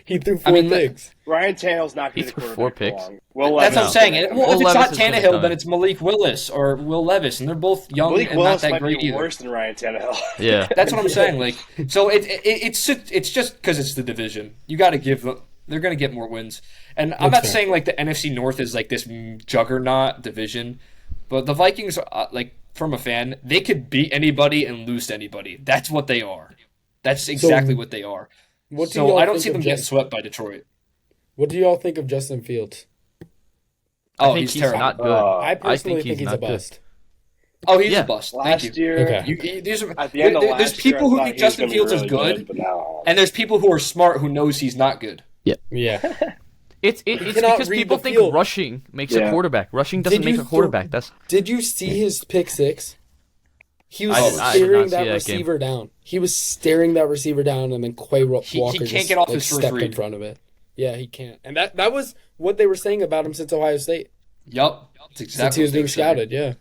He threw 4 mean, picks. Ryan Tannehill's not He going to threw be 4 quarterback picks. for long. Will That's what I'm Levis saying. is gonna Well, come. if Will it's not Levis is gonna Tannehill, come. then it's Malik Willis or Will Levis, and they're both young Malik and not Willis that might great be either. worse than Ryan Tannehill. Yeah. That's what I'm saying. Like, so it's just because it's the division. You got to give them. They're going to get more wins, and I'm not fair. saying like the NFC North is like this juggernaut division, but the Vikings, like from a fan, they could beat anybody and lose to anybody. That's what they are. That's exactly what they are. What do So y'all I don't think see of them getting Jack- swept by Detroit. What do y'all think of Justin Fields? I Oh, think he's he's terrible. not good. I I personally think think he's he's a not good. bust. Oh, he's Yeah. a bust. Thank Last you. year, Okay. at the end of There's last people year, who I think thought he was Justin gonna be Fields is really good, but now and there's people who are smart who knows he's not good. Yeah. It's cannot because read people the think field. rushing makes a Yeah. quarterback. Rushing doesn't make a quarterback. That's Did you see his pick six? He was I did not staring see that that receiver down. He was staring that receiver down, and then He Walker can't just get off like his first stepped in read. front of it. Yeah, he can't. And that was what they were saying about him since Ohio State. Yup. That's Since exactly he was what being they're saying. scouted, yeah.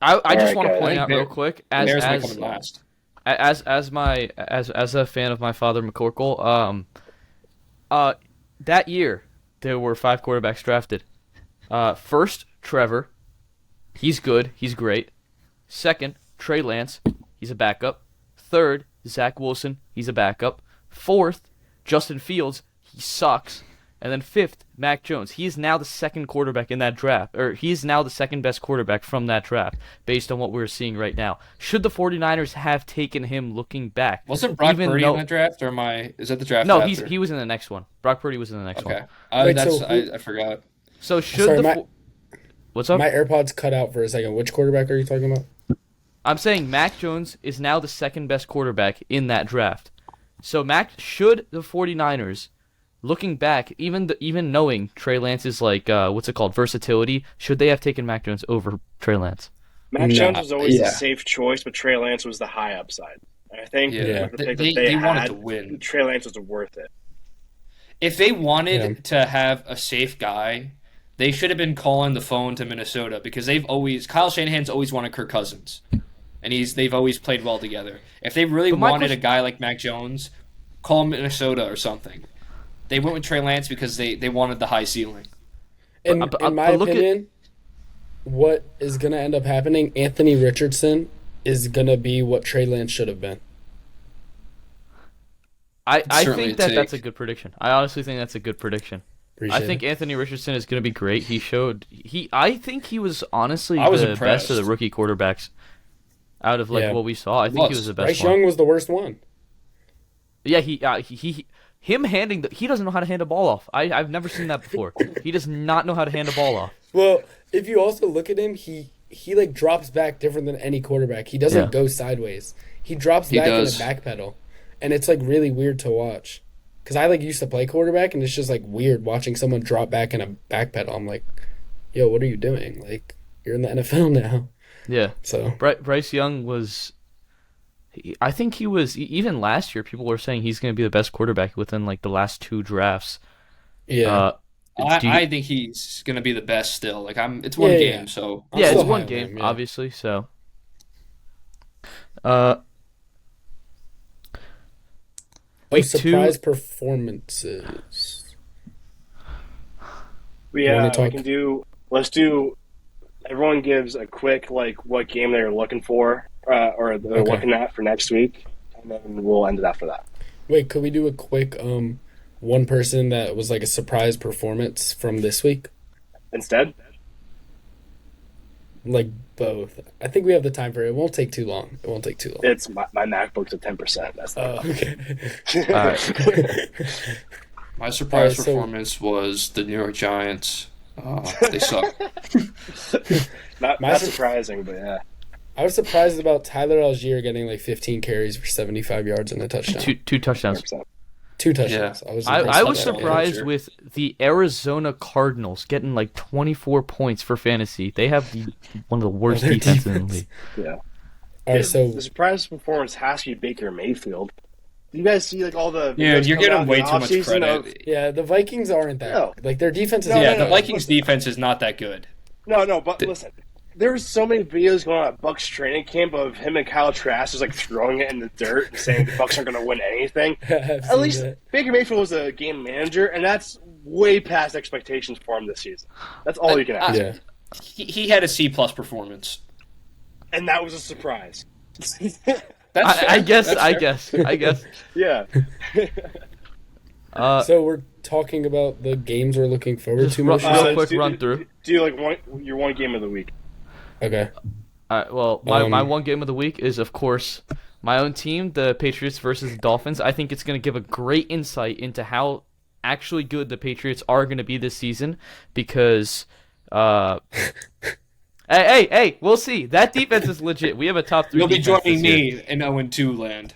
I just right, want to guys. point I out think real quick Bears might come in last. as a fan of my father McCorkle, that year there were 5 quarterbacks drafted. First, Trevor, he's good, he's great. Second, Trey Lance, he's a backup. Third, Zach Wilson, he's a backup. Fourth, Justin Fields, he sucks. And then fifth, Mac Jones. He is now the second quarterback in that draft, or he is now the second best quarterback from that draft, based on what we're seeing right now. Should the 49ers have taken him looking back? Wasn't Brock even Purdy though- in the draft, or is that the draft No, after? he was in the next one. Brock Purdy was in the next Okay. one. Wait, so I forgot. So should Sorry, the what's up? My AirPods cut out for a second. Which quarterback are you talking about? I'm saying Mac Jones is now the second best quarterback in that draft. So should the 49ers, looking back, even knowing Trey Lance's versatility, should they have taken Mac Jones over Trey Lance? Mac No. Jones was always Yeah. a safe choice, but Trey Lance was the high upside. And I think Yeah. with the pick that They they wanted had, to win. Trey Lance was worth it. If they wanted Yeah. to have a safe guy, they should have been calling the phone to Minnesota because Kyle Shanahan's always wanted Kirk Cousins, and they've always played well together. If they really But my wanted a question- guy like Mac Jones, call Minnesota or something. They went with Trey Lance because they wanted the high ceiling. In But my look at- opinion, what is going to end up happening, Anthony Richardson is going to be what Trey Lance should have been. I certainly think a take. that's a good prediction. I honestly think that's a good prediction. Appreciate I think it. Anthony Richardson is going to be great. I think he was honestly I was the impressed. best of the rookie quarterbacks out of Yeah. what we saw. I think he was the best Bryce one. Young was the worst one. Yeah, he doesn't know how to hand a ball off. I've never seen that before. He does not know how to hand a ball off. Well, if you also look at him, he like drops back different than any quarterback. He doesn't Yeah. go sideways. He drops He back does. in a back pedal, and it's like really weird to watch. Because I like used to play quarterback, and it's just like weird watching someone drop back in a back pedal. I'm like, yo, what are you doing? Like, you're in the NFL now. Yeah. So Bryce Young was. I think he was even last year. People were saying he's going to be the best quarterback within like the last 2 drafts. yeah, Do you- I think he's going to be the best still. Like it's one Yeah, game, yeah. so I'm yeah, still it's high one on game, him, yeah. obviously. So, week 2. surprise performances. We wanna we talk? can do. Let's do. Everyone gives a quick what game they're looking for or they're Okay. looking at for next week, and then we'll end it after that. Wait, could we do a quick one person that was like a surprise performance from this week? Instead, Like both. I think we have the time for it. It won't take too long. it's my MacBook's at 10%. That's not Okay. All right. my surprise Alright, so- performance was the New York Giants. They suck. not My sur- surprising, but yeah. I was surprised about Tyler Algier getting like 15 carries for 75 yards and a touchdown. two touchdowns. 100%. 2 touchdowns. I was I impressed was with that. surprised Sure. with the Arizona Cardinals getting like 24 points for fantasy. They have one of the worst Their defenses in the defense. league. Yeah. All right, so The surprise performance has to be Baker Mayfield. Do you guys see all the Yeah, videos you're coming getting out in way the too much offseason credit. of- yeah, the Vikings aren't that No. good. Like their defense is No, Yeah, no, the Vikings defense is not that good. No, but listen. There's so many videos going on at Bucks training camp of him and Kyle Trask just like throwing it in the dirt and saying the Bucks aren't going to win anything. I've At seen least that. Baker Mayfield was a game manager, and that's way past expectations for him this season. That's all you can ask. Yeah. He had a C+ performance. And that was a surprise. That's I fair. That's fair. I guess. Yeah. So we're talking about the games we're looking forward Just to. real Motion? quick run through. Do like your one game of the week. Okay. My one game of the week is, of course, my own team, the Patriots versus the Dolphins. I think it's going to give a great insight into how actually good the Patriots are going to be this season because, hey, we'll see. That defense is legit. We have a top 3 You'll be defense joining this year. me in 0-2 land.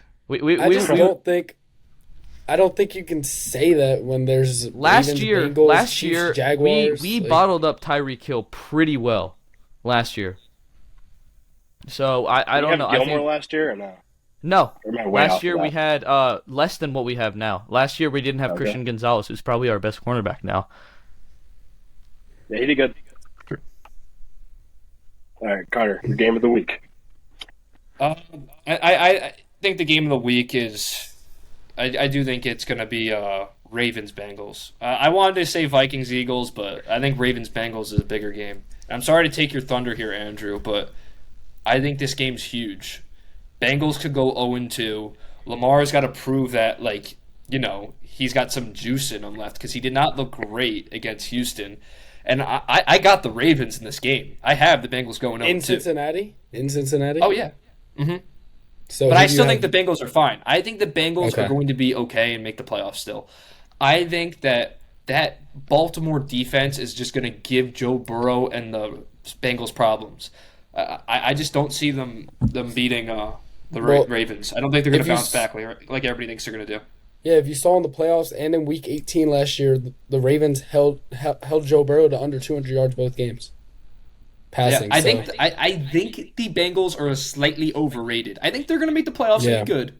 I don't think you can say that when there's Last Ravens, year, Bengals, Chiefs, Jaguars. we bottled up Tyreek Hill pretty well last year. So I don't know. Gilmore last year or no? No. Or am I way Last off year of we that? had less than what we have now. Last year we didn't have Christian Gonzalez, who's probably our best cornerback now. Yeah, he did good. All right, Connor, your game of the week. I think the game of the week is. I do think it's going to be Ravens Bengals. I wanted to say Vikings Eagles, but I think Ravens Bengals is a bigger game. I'm sorry to take your thunder here, Andrew, but I think this game's huge. Bengals could go 0-2. Lamar's got to prove that, he's got some juice in him left because he did not look great against Houston. And I got the Ravens in this game. I have the Bengals going 0-2. In Cincinnati? Oh, yeah. Mm-hmm. So but I still think the Bengals are fine. I think the Bengals Okay. are going to be okay and make the playoffs still. I think that Baltimore defense is just going to give Joe Burrow and the Bengals problems. I just don't see them beating Ravens. I don't think they're going to bounce back like everybody thinks they're going to do. Yeah, if you saw in the playoffs and in Week 18 last year, the Ravens held Joe Burrow to under 200 yards both games. Passing. Yeah, I think the Bengals are slightly overrated. I think they're going to make the playoffs and be good.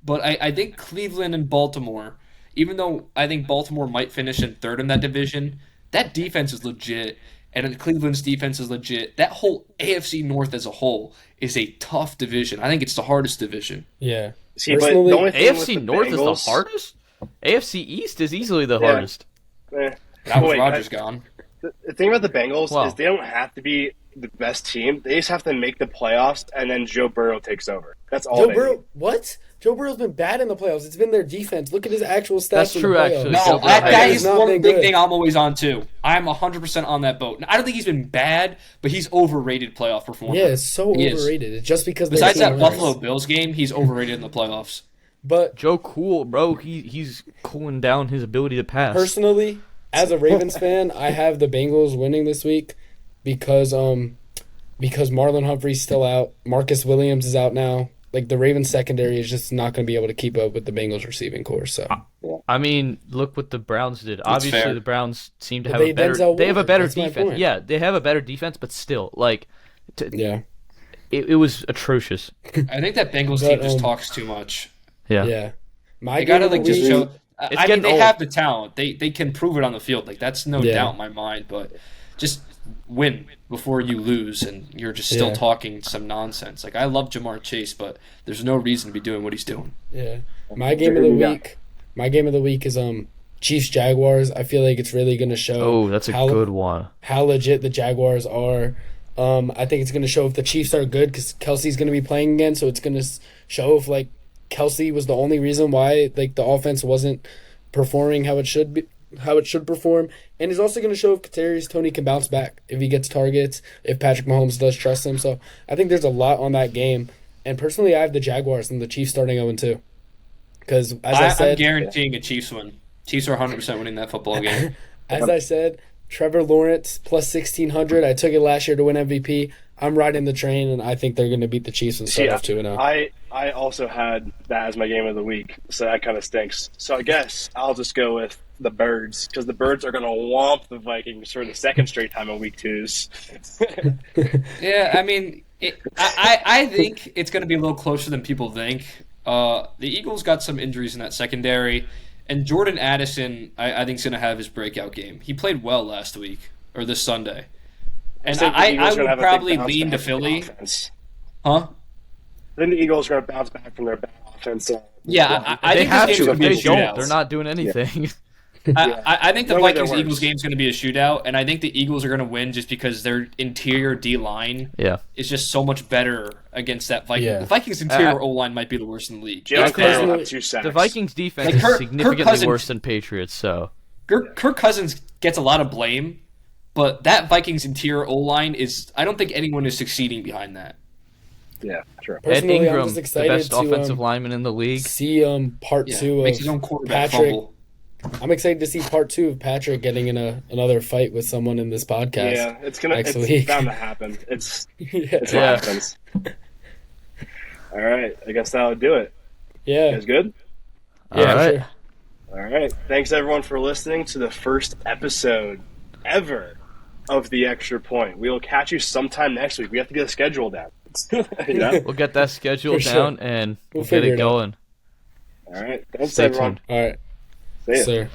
But I think Cleveland and Baltimore, even though I think Baltimore might finish in third in that division, that defense is legit. And Cleveland's defense is legit. That whole AFC North as a whole is a tough division. I think it's the hardest division. Yeah. See, but the only thing with AFC the North is the Bengals- hardest? AFC East is easily the hardest. Now with Rodgers gone. The thing about the Bengals Wow. is they don't have to be the best team. They just have to make the playoffs, and then Joe Burrow takes over. That's all they need. What? Joe Burrow's been bad in the playoffs. It's been their defense. Look at his actual stats. That's in true, the playoffs. actually. No, Joe that Burrow guy has is not one been big good. thing I'm always on too. I'm 100% on that boat. I don't think he's been bad, but he's overrated playoff performer. Yeah, it's so He is. overrated. It's just because Besides their that team Buffalo works. Bills game, he's overrated in the playoffs. But Joe Cool, bro, he's cooling down his ability to pass. personally, as a Ravens fan, I have the Bengals winning this week because Marlon Humphrey's still out. Marcus Williams is out now. Like, the Ravens secondary is just not going to be able to keep up with the Bengals receiving corps. So I mean, look what the Browns did. Obviously, fair. the Browns seem to But have a they better. Denzel They have a Ward. better That's my defense. point. Yeah, they have a better defense, but still, yeah, it was atrocious. I think that Bengals But, team just talks too much. Yeah. yeah. My They game gotta of the just week- show. It's I mean, getting they old. have the talent. They can prove it on the field. Like that's no Yeah. doubt in my mind. But just win before you lose, and you're just still Yeah. talking some nonsense. Like I love Jamar Chase, but there's no reason to be doing what he's doing. Yeah. My game of the week is Chiefs Jaguars. I feel like it's really going to show Oh, that's a good one. how legit the Jaguars are. I think it's going to show if the Chiefs are good because Kelsey's going to be playing again, so it's going to show if Kelsey was the only reason why the offense wasn't performing how it should perform, and it's also going to show if Kadarius Toney can bounce back if he gets targets, if Patrick Mahomes does trust him. So I think there's a lot on that game, and personally, I have the Jaguars and the Chiefs starting 0-2 because I I'm said, guaranteeing a Chiefs win. Chiefs are 100% winning that football game. as I said, Trevor Lawrence plus 1,600. I took it last year to win MVP. I'm riding the train, and I think they're going to beat the Chiefs and start off 2-0. I also had that as my game of the week, so that kind of stinks. So I guess I'll just go with the Birds because the Birds are going to whomp the Vikings for the second straight time in week 2s. Yeah, I mean, I think it's going to be a little closer than people think. The Eagles got some injuries in that secondary, and Jordan Addison, I think, is going to have his breakout game. He played well last week, or this Sunday. And think the I Eagles are gonna would have a big probably bounce lean to back from their Philly. offense. Huh? I think the Eagles are going to bounce back from their bad offense. Yeah, I They think have this to. game's If going to they be a don't, shootout. they're not doing anything. I think the No way they're Vikings-Eagles worse. game is going to be a shootout, and I think the Eagles are going to win just because their interior D-line Yeah. is just so much better against that Vikings. Yeah. The Vikings' interior O-line might be the worst in the league. Jalen It's bad. Carroll had 2 sacks. The Vikings defense Like is Kirk significantly Cousins- worse than Patriots, so Kirk Cousins gets a lot of blame, But that Vikings interior O-line is, I don't think anyone is succeeding behind that. Yeah, sure. Ed Personally, I'm Ingram, just the excited best to offensive lineman in the league. see part Yeah, two makes of his own quarterback Patrick. fumble. I'm excited to see part 2 of Patrick getting in another fight with someone in this podcast. Yeah, it's next week. bound to happen. It's Yeah. what Yeah. happens. All right, I guess that'll do it. You Yeah. guys good? Yeah, All right. sure. All right. Thanks everyone for listening to the first episode ever of The Extra Point. We will catch you sometime next week. We have to get a schedule down. You know? We'll get that schedule For sure. down and We'll we'll get figure it it out. going. All right. Thanks Stay everyone. tuned. All right. See ya. Sir.